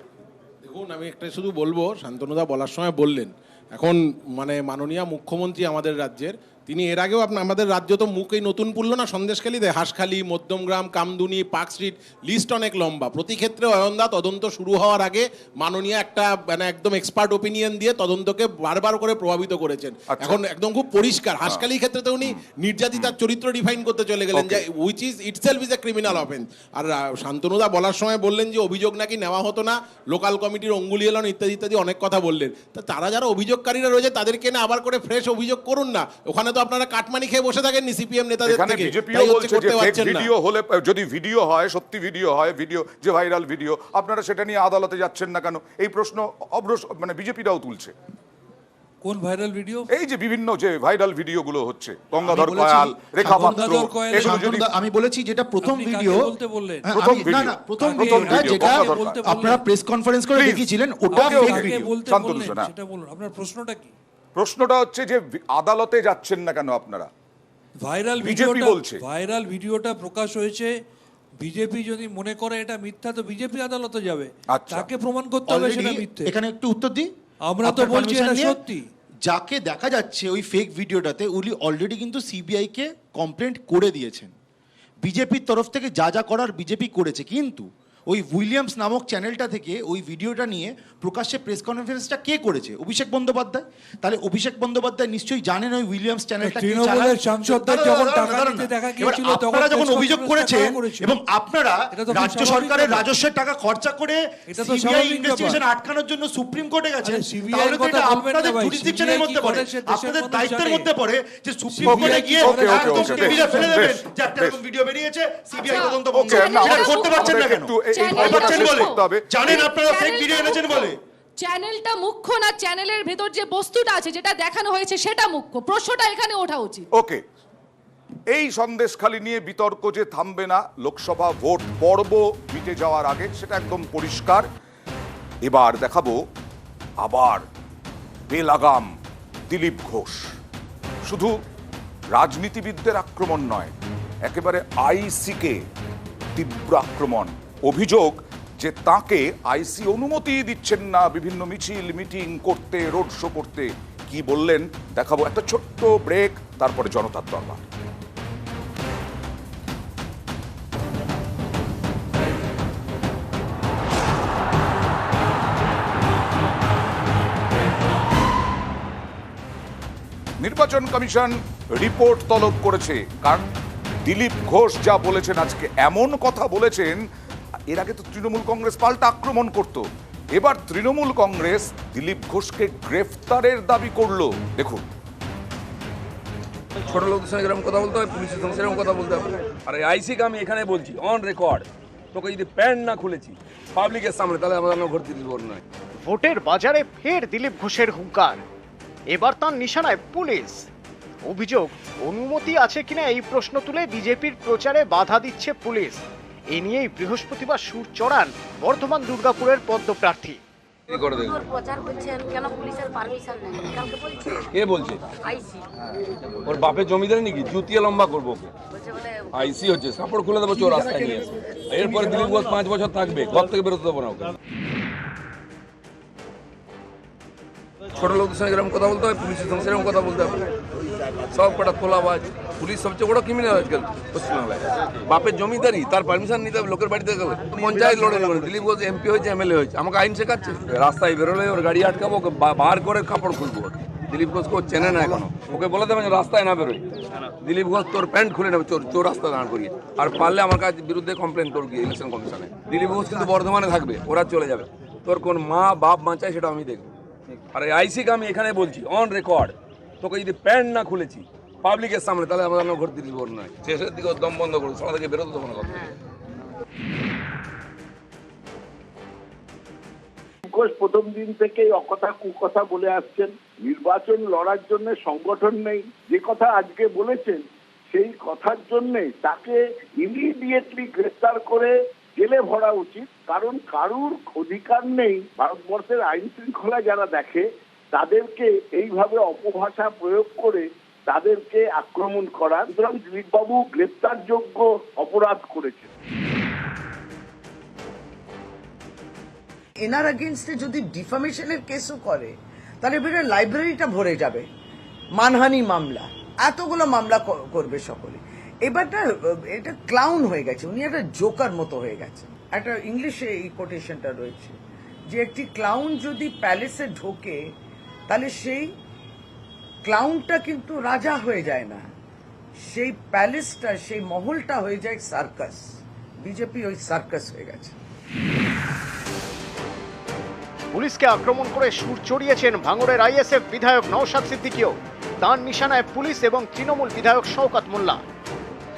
দেখুন, আমি একটা শুধু বলবো, শান্তনুদা বলার সময় বললেন এখন মানে মাননীয় মুখ্যমন্ত্রী আমাদের রাজ্যের, তিনি এর আগেও আমাদের রাজ্য তো মুখেই নতুন পুরলো না সন্দেশখালীতে, Hanskhali, Madhyamgram, Kamduni, Park Street, list অনেক লম্বা। প্রতি ক্ষেত্রে অয়নদা তদন্ত শুরু হওয়ার আগে মাননীয় একটা মানে একদম এক্সপার্ট ওপিনিয়ন দিয়ে তদন্তকে বারবার করে প্রভাবিত করেছেন। এখন একদম খুব পরিষ্কার হাঁসখালির ক্ষেত্রে উনি নির্যাতিতার চরিত্র ডিফাইন করতে চলে গেলেন যে which is itself is a criminal offence. আর শান্তনুদা বলার সময় বললেন যে অভিযোগ নাকি নেওয়া হতো না, লোকাল কমিটির অঙ্গুলি এলন ইত্যাদি ইত্যাদি অনেক কথা বললেন। তা তারা যারা অভিযোগকারীরা রয়েছে তাদেরকে না আবার করে ফ্রেশ অভিযোগ করুন না। ওখানে তো আপনারা কাটমানি খেয়ে বসে থাকেন সিপিএম নেতাদের থেকে। বিজেপিও বলছে যে ফেক ভিডিও হলে, যদি ভিডিও হয়, সত্যি ভিডিও হয়, ভিডিও যে ভাইরাল ভিডিও, আপনারা সেটা নিয়ে আদালতে যাচ্ছেন না কেন? এই প্রশ্ন মানে বিজেপিরাও তুলছে। কোন ভাইরাল ভিডিও? এই যে বিভিন্ন যে ভাইরাল ভিডিওগুলো হচ্ছে, গঙ্গাধর কয়াল, রেখা পাত্র, আমি বলেছি যেটা প্রথম ভিডিও, বলতে বললেন প্রথম ভিডিওটা যেটা আপনারা প্রেস কনফারেন্স করে দেখিয়েছিলেন, ওটা ফেক ভিডিও। শান্তনু সেনা, সেটা বলুন, আপনার প্রশ্নটা কি? প্রশ্নটা হচ্ছে যে আদালতে যাচ্ছেন না কেন আপনারা? ভাইরাল ভিডিওটা প্রকাশ হয়েছে, বিজেপি যদি মনে করে এটা মিথ্যা তো বিজেপি আদালতে যাবে, তাকে প্রমাণ করতে হবে সেটা মিথ্যে। এখানে একটু উত্তর দিই, আমরা তো বলছি এটা সত্যি। যাকে দেখা যাচ্ছে ওই ফেক ভিডিওটাতে, উনি অলরেডি কিন্তু সিবিআই কে কমপ্লেন্ট করে দিয়েছেন। বিজেপির তরফ থেকে যা যা করার বিজেপি করেছে, কিন্তু ওই উইলিয়ামস নামক চ্যানেলটা থেকে ওই ভিডিওটা নিয়ে প্রকাশ্যে প্রেস কনফারেন্সটা কে করেছে? অভিষেক বন্দ্যোপাধ্যায়। তাহলে অভিষেক বন্দ্যোপাধ্যায় নিশ্চয়ই জানেন ওই উইলিয়ামস চ্যানেলটা কি চালায়। তৃণমূলের সাংসদদের যখন টাকা দিতে দেখা গিয়েছিল তখন আপনারা যখন অভিযোগ করেছেন এবং আপনারা রাজ্য সরকারের রাজস্বের টাকা খরচা করে সিবিআই ইনভেস্টিগেশন আটকানোর জন্য সুপ্রিম কোর্টে গেছেন, তাহলে তো এটা আপনাদের জুরিসডিকশনের মধ্যে পড়ে, আপনাদের দায়িত্বের মধ্যে পড়ে যে সুপ্রিম কোর্টে গিয়ে একদম টেবিলে ফেলে দেবেন যে একটা এরকম ভিডিও বেরিয়েছে, সিবিআই তদন্ত বন্ধ। সেটা করতে পারছেন না কেন? জানেন আপনারা ফেক ভিডিও এনেছেন বলে। চ্যানেলটা মুখ্য না, চ্যানেলের ভেতর যে বস্তুটা আছে, যেটা দেখানো হয়েছে সেটা মুখ্য। প্রশ্নটা এখানে ওঠা উচিত। ওকে, এই সন্দেশখালি নিয়ে বিতর্ক যে থামবে না লোকসভা ভোট পর্ব মিটে যাওয়ার আগে, সেটা একদম পরিষ্কার। এবার দেখাবো আবার বেলাগাম দিলীপ ঘোষ। শুধু রাজনীতিবিদদের আক্রমণ নয়, একেবারে আইসিকে তীব্র আক্রমণ। অভিযোগ যে তাকে আইসি অনুমতি দিচ্ছেন না বিভিন্ন মিছিল মিটিং করতে, রোড শো করতে। কি বললেন দেখাবো, একটা ছোট্ট ব্রেক, তারপরে জনতার দরবার। নির্বাচন কমিশন রিপোর্ট তলব করেছে, কারণ দিলীপ ঘোষ যা বলেছেন আজকে, এমন কথা বলেছেন, এর আগে তো তৃণমূল কংগ্রেস পাল্টা আক্রমণ করত, এবার তৃণমূল কংগ্রেস দিলীপ ঘোষকে গ্রেফতারের দাবি করলো। দেখুন, ছোট লোকদের সঙ্গে এরকম কথা বলতে হয়, পুলিশের সঙ্গে সেরকম কথা বলতে হবে। আর আইসিকে আমি এখানে বলছি অন রেকর্ড, তোকে যদি প্যান্ট না খুলেছি পাবলিকের সামনে, তাহলে আমার ঘর দিতে পারবো না। ভোটের বাজারে ফের দিলীপ ঘোষের হুঙ্কার, এবার তার নিশানায় পুলিশ। অভিযোগ, অনুমতি আছে কিনা এই প্রশ্ন তুলে বিজেপির প্রচারে বাধা দিচ্ছে পুলিশ। এ নিয়েই বৃহস্পতিবার সুর চড়ান বর্ধমান দুর্গাপুরের পদ্মপ্রার্থী। প্রচার করছেন কেন, পুলিশের পারমিশন নেই, কালকে বলছে কে বলছে? আইসি। ওর বাপের জমিদার নাকি? জুতিয়া লম্বা করবো ওকে। আইসি হচ্ছে, কাপড় খুলে দেবো, চোর রাস্তায় নিয়ে আসবে। এরপরে দিলীপ ঘোষ 5 বছর থাকবে, ঘর থেকে বেরোতে দেবো না ওকে। ছোট লোকদের সঙ্গে এরকম কথা বলতে হয়, পুলিশের সঙ্গে সেরকম কথা বলতে হবে। সব কটা তোলাবাজ, পুলিশ সবচেয়ে বড় ক্রিমিনাল আজকাল পশ্চিমবাংলায়। বাপের জমিদারি, তার পারমিশন নিতে হবে লোকের বাড়িতে গেলে। পঞ্চায়েত লড়ে নেবেন, দিলীপ ঘোষ এমপি হয়েছে, এমএলএ হয়েছে, আমাকে আইন শেখাচ্ছে। রাস্তায় বেরোলে ওর গাড়ি আটকাবো, ওকে বার করে কাপড় খুলবো। দিলীপ ঘোষকে চেনে না এখনো, ওকে বলে দেবেন রাস্তায় না বেরোয়। দিলীপ ঘোষ তোর প্যান্ট খুলে নেবে, চোর রাস্তায় দাঁড় করিয়ে। আর পারলে আমার কাছে বিরুদ্ধে কমপ্লেন করবি ইলেকশন কমিশনে। দিলীপ ঘোষ কিন্তু বর্ধমানে থাকবে, ওরা চলে যাবে। তোর কোন মা বাপ বাঁচায় সেটা আমি দেখবো। আর আইসিকে আমি এখানে বলছি অন রেকর্ড, তোকে যদি প্যান্ট না খুলেছি পাবলিকের সামনে, তাহলে আমার ঘর দিতে পারবো না। শেষের দিকে দম বন্ধ করবো, সবাই থেকে বেরোতে দেবো না। ঘোষ প্রথম দিন থেকেই অকথা কুকথা বলে আসছেন। নির্বাচন লড়ার জন্য সংগঠন নেই, যে কথা আজকে বলেছেন সেই কথার জন্য তাকে ইমিডিয়েটলি গ্রেফতার করে জেলে ভরা উচিত। কারণ কারুর অধিকার নেই ভারতবর্ষের আইন শৃঙ্খলা যারা দেখে তাদেরকে এইভাবে অপভাষা প্রয়োগ করে তাদেরকে আক্রমণ করা। সুতরাং দিলীপবাবু গ্রেফতারযোগ্য অপরাধ করেছেন। এনার এগেনস্টে যদি ডিফামেশনের কেসও করে তাহলে এবারে লাইব্রেরিটা ভরে যাবে। মানহানি মামলা, এতগুলো মামলা করবে সকলে। এবারটা এটা ক্লাউন হয়ে গেছে, উনি একটা জোকার মতো হয়ে গেছে। একটা ইংলিশে এই কোটেশনটা রয়েছে যে একটি ক্লাউন যদি প্যালেসে ঢোকে তাহলে সেই ক্লাউনটা কিন্তু রাজা হয়ে যায় না, সেই প্যালেসটা, সেই মহলটা হয়ে যায় সার্কাস। বিজেপি ওই সার্কাস হয়ে গেছে। পুলিশকে আক্রমণ করে সুর চড়িয়েছেন ভাঙড়ের আইএসএফ বিধায়ক নওশাদ সিদ্দিকীও। তার নিশানায় পুলিশ এবং তৃণমূল বিধায়ক শওকত মোল্লা।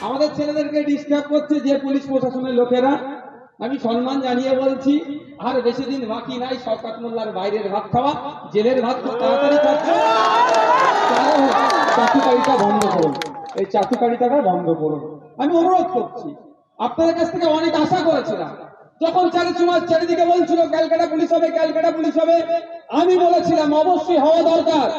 আমাদের ছেলেদেরকে ডিস্টার্ব করছে যে পুলিশ প্রশাসনের লোকেরা। আমি সম্মান জানিয়ে বলছি, আর বেশি দিন বাকি নাই শওকত মোল্লার বাইরের ভাত খাওয়া, জেলের ভাত খুব তাড়াতাড়ি খাচ্ছে। চাটুকারিতা বন্ধ করুন, এই চাটুকারিতাটা বন্ধ করুন। আমি অনুরোধ করছি, আপনাদের কাছ থেকে অনেক আশা করেছিলাম। যখন চারিদিকে বলছিল ক্যালকাটা পুলিশ হবে, ক্যালকাটা পুলিশ হবে, আমি বলেছিলাম অবশ্যই হওয়া দরকার।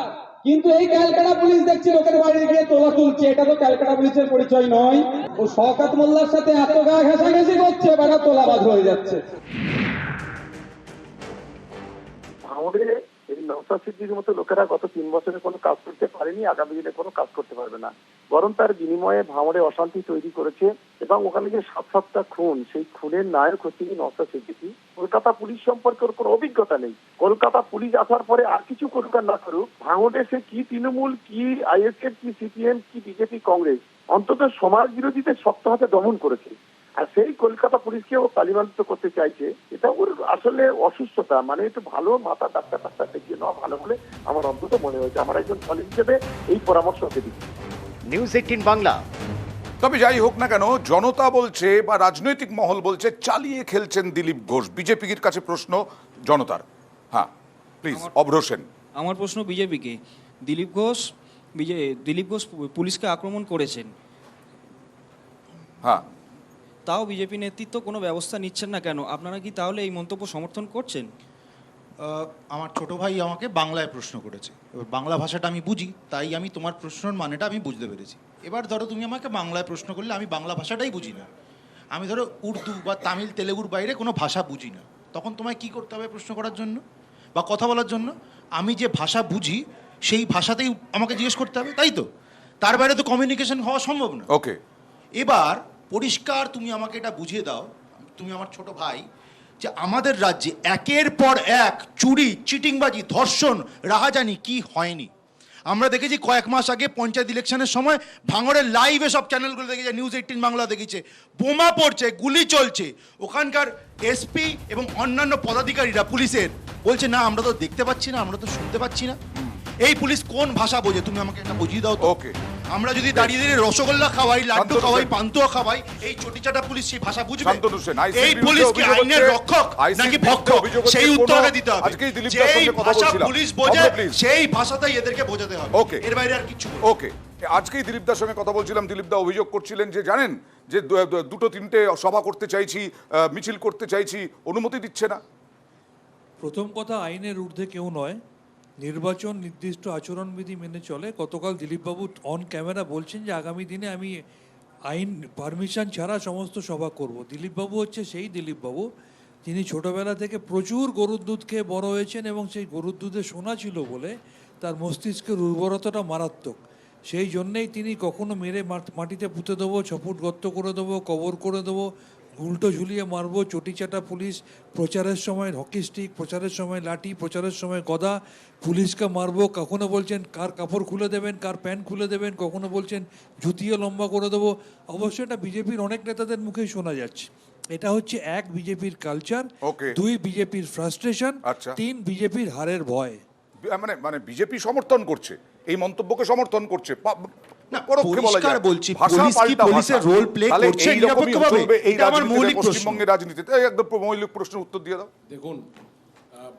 কিন্তু এই ক্যালকাটা পুলিশ দেখছি লোকের বাড়ি গিয়ে তোলা তুলছে, এটা তো ক্যালকাটা পুলিশের পরিচয় নয়। ও শওকত মোল্লার সাথে এত গা ঘেঁষাঘেঁষি করছে, বেড়া তোলাবাজ হয়ে যাচ্ছে। আমাদের এই নওশাদ সিদ্দিকীর মতো লোকেরা গত 3 বছরে কোনো কাজ করতে পারেনি, আগামী দিনে কোনো কাজ করতে পারবে না। বরং তার বিনিময়ে ভাঙড়ে অশান্তি তৈরি করেছে এবং ওখানে যে 7-7টা খুন, সেই খুনের নায়ক হচ্ছে নওশাদ সিদ্দিকী। কলকাতা পুলিশ সম্পর্কে ওর কোনো অভিজ্ঞতা নেই। কলকাতা পুলিশ আসার পরে আর কিছু করুক আর না করুক, ভাঙড়ে সে কি তৃণমূল, কি আইএসএফ, কি সিপিএম, কি বিজেপি, কংগ্রেস, অন্তত সমাজ বিরোধীদের শক্ত হাতে দমন করেছে। আর সেই কলকাতা পুলিশকে ও তালিবানিত করতে চাইছে, এটা ওর আসলে অসুস্থতা। মানে একটু ভালো মাথা ডাক্তার দেখিয়ে নেওয়া ভালো বলে আমার অন্তত মনে হয়েছে। আমার একজন কলিগ হিসেবে এই পরামর্শ দিচ্ছি। নিউজ 18 বাংলা। তবে যাই হোক না কেন, জনতা বলছে বা রাজনৈতিক মহল বলছে চালিয়ে খেলছেন দিলীপ ঘোষ। বিজেপির কাছে প্রশ্ন জনতার। হ্যাঁ প্লিজ, অভ্র সেন। আমার প্রশ্ন বিজেপিকে, দিলীপ ঘোষ পুলিশকে আক্রমণ করেছেন, হ্যাঁ, তাও বিজেপি নেতৃত্ব কোনো ব্যবস্থা নিচ্ছেন না কেন? আপনারা কি তাহলে এই মন্তব্য সমর্থন করছেন? আমার ছোট ভাই আমাকে বাংলায় প্রশ্ন করেছে, এবার বাংলা ভাষাটা আমি বুঝি, তাই আমি তোমার প্রশ্নের মানেটা আমি বুঝতে পেরেছি। এবার ধরো তুমি আমাকে বাংলায় প্রশ্ন করলে, আমি বাংলা ভাষাটাই বুঝি না, আমি ধরো উর্দু বা তামিল তেলেগুর বাইরে কোনো ভাষা বুঝি না, তখন তোমায় কি করতে হবে প্রশ্ন করার জন্য বা কথা বলার জন্য? আমি যে ভাষা বুঝি সেই ভাষাতেই আমাকে জিজ্ঞেস করতে হবে, তাই তো? তার বাইরে তো কমিউনিকেশন হওয়া সম্ভব না। ওকে, এবার পরিষ্কার তুমি আমাকে এটা বুঝিয়ে দাও, তুমি আমার ছোট ভাই, যে আমাদের রাজ্যে একের পর এক চুরি, চিটিংবাজি, ধর্ষণ, রাহাজানি কি হয়নি? আমরা দেখেছি কয়েক মাস আগে পঞ্চায়েত ইলেকশনের সময় ভাঙড়ের লাইভে সব চ্যানেলগুলো দেখেছে, নিউজ 18 বাংলা দেখেছে, বোমা পড়ছে, গুলি চলছে। ওখানকার এসপি এবং অন্যান্য পদাধিকারীরা পুলিশের বলছে না আমরা তো দেখতে পাচ্ছি না, আমরা তো শুনতে পাচ্ছি না। এই পুলিশ কোন ভাষা বোঝে? তুমি আমাকে একটা বুঝিয়ে দাও তো। ওকে, আমরা যদি দাঁড়িয়ে দাঁড়িয়ে রসগোল্লা খাওয়াই, লাড্ডু খাওয়াই, পান্তুয়া খাওয়াই, এই চটিচাটা পুলিশ সেই ভাষা বুঝবে? এই পুলিশ কি আইনের রক্ষক নাকি ভক্ষক? সেই উত্তরটা দিতে হবে। যেই ভাষা পুলিশ বোঝে সেই ভাষাতেই এদেরকে বোঝাতে হবে। ওকে, এর বাইরে আর কিছু। ওকে, আজকেই দিলীপদার সঙ্গে কথা বলছিলাম। দিলীপদা অভিযোগ করছিলেন যে জানেন যে দুটো তিনটে সভা করতে চাইছি, মিছিল করতে চাইছি, অনুমতি দিচ্ছে না। প্রথম কথা, আইনের ঊর্ধ্বে কেউ নয়, নির্বাচন নির্দিষ্ট আচরণবিধি মেনে চলে। গতকাল দিলীপবাবু অন ক্যামেরা বলছেন যে আগামী দিনে আমি আইন পারমিশন ছাড়া সমস্ত সভা করব। দিলীপবাবু হচ্ছে সেই দিলীপবাবু যিনি ছোটবেলা থেকে প্রচুর গরুর দুধ খেয়ে বড় হয়েছেন এবং সেই গরুর দুধে সোনা ছিল বলে তার মস্তিষ্কের উর্বরতাটা মারাত্মক। সেই জন্যেই তিনি কখনো মেরে মাটিতে পুঁতে দেবো, 6 ফুট গর্ত করে দেবো, কবর করে দেবো, উল্টো ঝুলিয়ে মারবো, চটিচাটা পুলিশ, প্রচারের সময় হকি স্টিক, প্রচারের সময় লাঠি, প্রচারের সময় গদা, পুলিশকে মারবো। কখনো বলছেন কার কাপড় খুলে দেবেন, কার প্যান্ট খুলে দেবেন, কখনো বলছেন জুতিয়ে লম্বা করে দেবো। অবশ্যই এটা বিজেপির অনেক নেতাদের মুখেই শোনা যাচ্ছে। এটা হচ্ছে 1 বিজেপির কালচার, 2 বিজেপির ফ্রাস্ট্রেশন, 3 বিজেপির হারের ভয়। মানে বিজেপি সমর্থন করছে এই মন্তব্যকে, সমর্থন করছে। পশ্চিমবঙ্গের রাজনীতিতে একদম মৌলিক প্রশ্নের উত্তর দিয়ে দাও। দেখুন,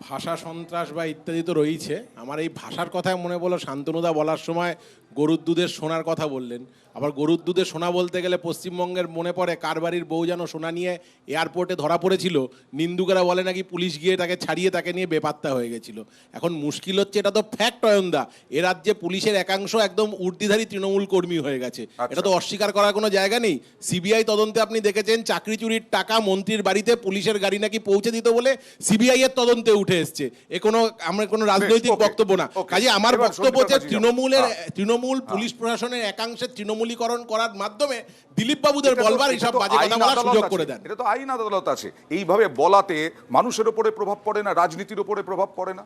ভাষা সন্ত্রাস বা ইত্যাদি তো রয়েছে। আমার এই ভাষার কথায় মনে পড়লো শান্তনুদা বলার সময় গরুর দুধের সোনার কথা বললেন। আবার গরুর দুধের সোনা বলতে গেলে পশ্চিমবঙ্গের মনে পড়ে কার বাড়ির বউ যেন সোনা নিয়ে এয়ারপোর্টে ধরা পড়েছিল, নিন্দুকেরা বলে নাকি পুলিশ গিয়ে তাকে ছাড়িয়ে তাকে নিয়ে বেপাত্তা হয়ে গেছিল। এখন মুশকিল হচ্ছে, এটা তো ফ্যাক্ট অয়নদা, এ রাজ্যে পুলিশের একাংশ একদম ঊর্ধ্বধারী তৃণমূল কর্মী হয়ে গেছে। এটা তো অস্বীকার করার কোনো জায়গা নেই। সিবিআই তদন্তে আপনি দেখেছেন চাকরি চুরির টাকা মন্ত্রীর বাড়িতে পুলিশের গাড়ি নাকি পৌঁছে দিত বলে সিবিআই এর তদন্তে উঠে এসছে। এ আমরা কোনো রাজনৈতিক বক্তব্য না। কাজে আমার বক্তব্য হচ্ছে তৃণমূল পুলিশ প্রশাসনের একাংশের তৃণমূলীকরণ করার মাধ্যমে দিলীপ বাবুদের বলবার এইসব বাজে কথা বলার সুযোগ করে দেন। এটা তো আইন আদালত আছে। এইভাবে বলাতে মানুষের উপরে প্রভাব পড়ে না, রাজনীতির উপরে প্রভাব পড়ে না?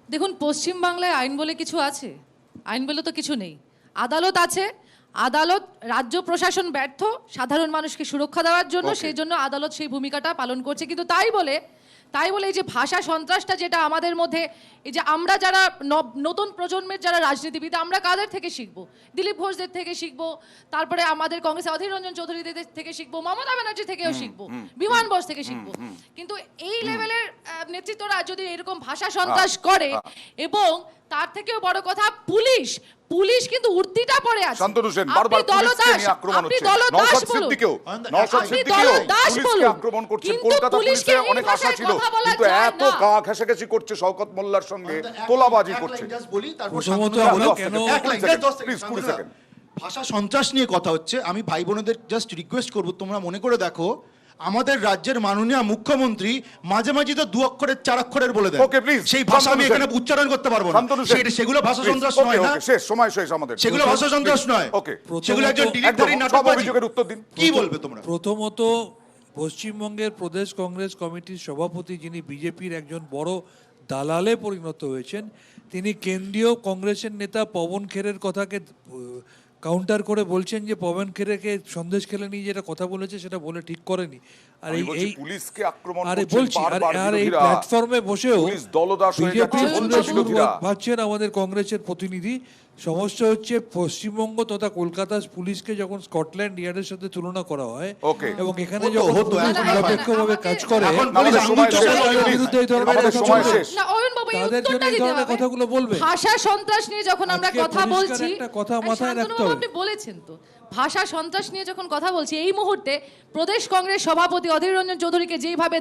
দেখুন, পশ্চিমবাংলায় আইন বলে কিছু আছে? আইন বলে তো কিছু নেই। আদালত আছে। আদালত, রাজ্য প্রশাসন ব্যর্থ সাধারণ মানুষকে সুরক্ষা দেওয়ার জন্য, সেই জন্য আদালত সেই ভূমিকাটা পালন করছে। কিন্তু তাই বলে এই যে ভাষা সন্ত্রাসটা যেটা আমাদের মধ্যে, এই যে আমরা যারা নতুন প্রজন্মের যারা রাজনীতিবিদ, আমরা কাদের থেকে শিখবো? দিলীপ ঘোষদের থেকে শিখবো, তারপরে আমাদের কংগ্রেসের অধীর রঞ্জন চৌধুরীদের থেকে শিখবো, মমতা ব্যানার্জি থেকেও শিখবো, বিমান বোস থেকে শিখবো। কিন্তু এই লেভেলের নেতৃত্বরা যদি এরকম ভাষা সন্ত্রাস করে, এবং তার থেকেও বড় কথা পুলিশ কিন্তু উর্দিটা পড়ে আছে। শান্তনু সেন বারবার পুলিশকে নিয়ে আক্রমণ হচ্ছে। নওশাদ সিদ্দিকীও পুলিশকে আক্রমণ করছেন। কলকাতা পুলিশের অনেক আশা ছিল, কিন্তু এত গা ঘেঁষাঘেঁষি করছে শওকত মোল্লার সঙ্গে, তোলাবাজি করছে। ভাষা সন্ত্রাস নিয়ে কথা হচ্ছে। আমি ভাই বোনদের জাস্ট রিকোয়েস্ট করবো, তোমরা মনে করে দেখো আমাদের রাজ্যের মাননীয় মুখ্যমন্ত্রী মাঝে মাঝে তো 2 অক্ষরের 4 অক্ষরের বলে দেন। ওকে, প্লিজ, সেই ভাষা আমি এখানে উচ্চারণ করতে পারবো না। সেগুলো ভাষা সন্ত্রাস নয় না? শেষ সময় শেষ আমাদের। সেগুলো ভাষা সন্ত্রাস নয়। ওকে, সেগুলো একজন ডিলিটধারী নাটকবাজি। অভিযোগের উত্তর দিন। কি বলবে তোমরা? প্রথমত, পশ্চিমবঙ্গের প্রদেশ কংগ্রেস কমিটির সভাপতি, যিনি বিজেপির একজন বড় দালালে পরিণত হয়েছেন, তিনি কেন্দ্রীয় কংগ্রেসের নেতা পবন খেরের কথাকে কাউন্টার করে বলছেন যে পবন খেরেকে সন্দেশ খেলে নিয়ে যেটা কথা বলেছে সেটা বলে ঠিক করেনি। আর এই পুলিশকে আক্রমণ বলছি, আর এই প্ল্যাটফর্মে বসেও ভাবছেন আমাদের কংগ্রেসের প্রতিনিধি। সমস্যা হচ্ছে পশ্চিমবঙ্গ তথা কলকাতা পুলিশকে যখন স্কটল্যান্ড ইয়ার্ডের সাথে তুলনা করা হয় এবং এখানে যখন নিরপেক্ষভাবে কাজ করে, তাদের জন্য এই ধরনের কথাগুলো বলবে। ভাষা সন্ত্রাস নিয়ে যখন আমরা কথা বলছি, কথা মাথায় রাখতে হবে। আপনি বলেছেন তো, ভাষা সন্ত্রাস নিয়ে যখন কথা বলছি, এই মুহূর্তে প্রদেশ কংগ্রেস সভাপতি অধীর রঞ্জন চৌধুরীকে যেভাবে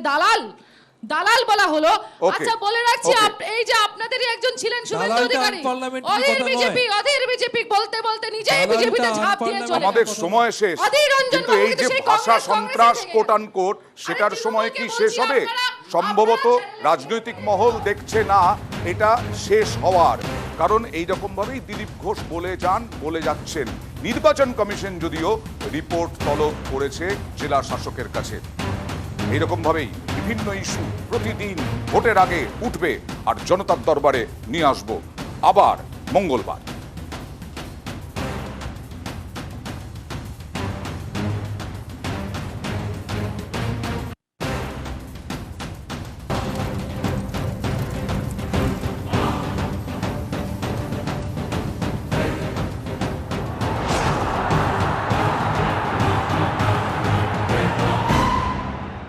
দালাল বলা হলো, আচ্ছা বলে রাখছি, এই যে আপনাদেরই একজন ছিলেন শুভেন্দু অধিকারী, অধীর বিজেপি বলতে বলতে নিজেই বিজেপিতে ঝাঁপ দিয়ে চলে গেল। আমাদের সময় শেষ, কিন্তু এই যে ভাষা সন্ত্রাস কোট আনকোট, সেটার সময় কি শেষ হবে? সম্ভবত রাজনৈতিক মহল দেখছে না এটা শেষ হওয়ার, কারণ এইরকম ভাবেই দিলীপ ঘোষ বলে যাচ্ছেন। নির্বাচন কমিশন যদিও রিপোর্ট তলব করেছে জেলা শাসকের কাছে। এইরকম ভাবেই বিভিন্ন ইস্যু প্রতিদিন ভোটের আগে উঠবে আর জনতার দরবারে নিয়ে আসবো। আবার মঙ্গলবার।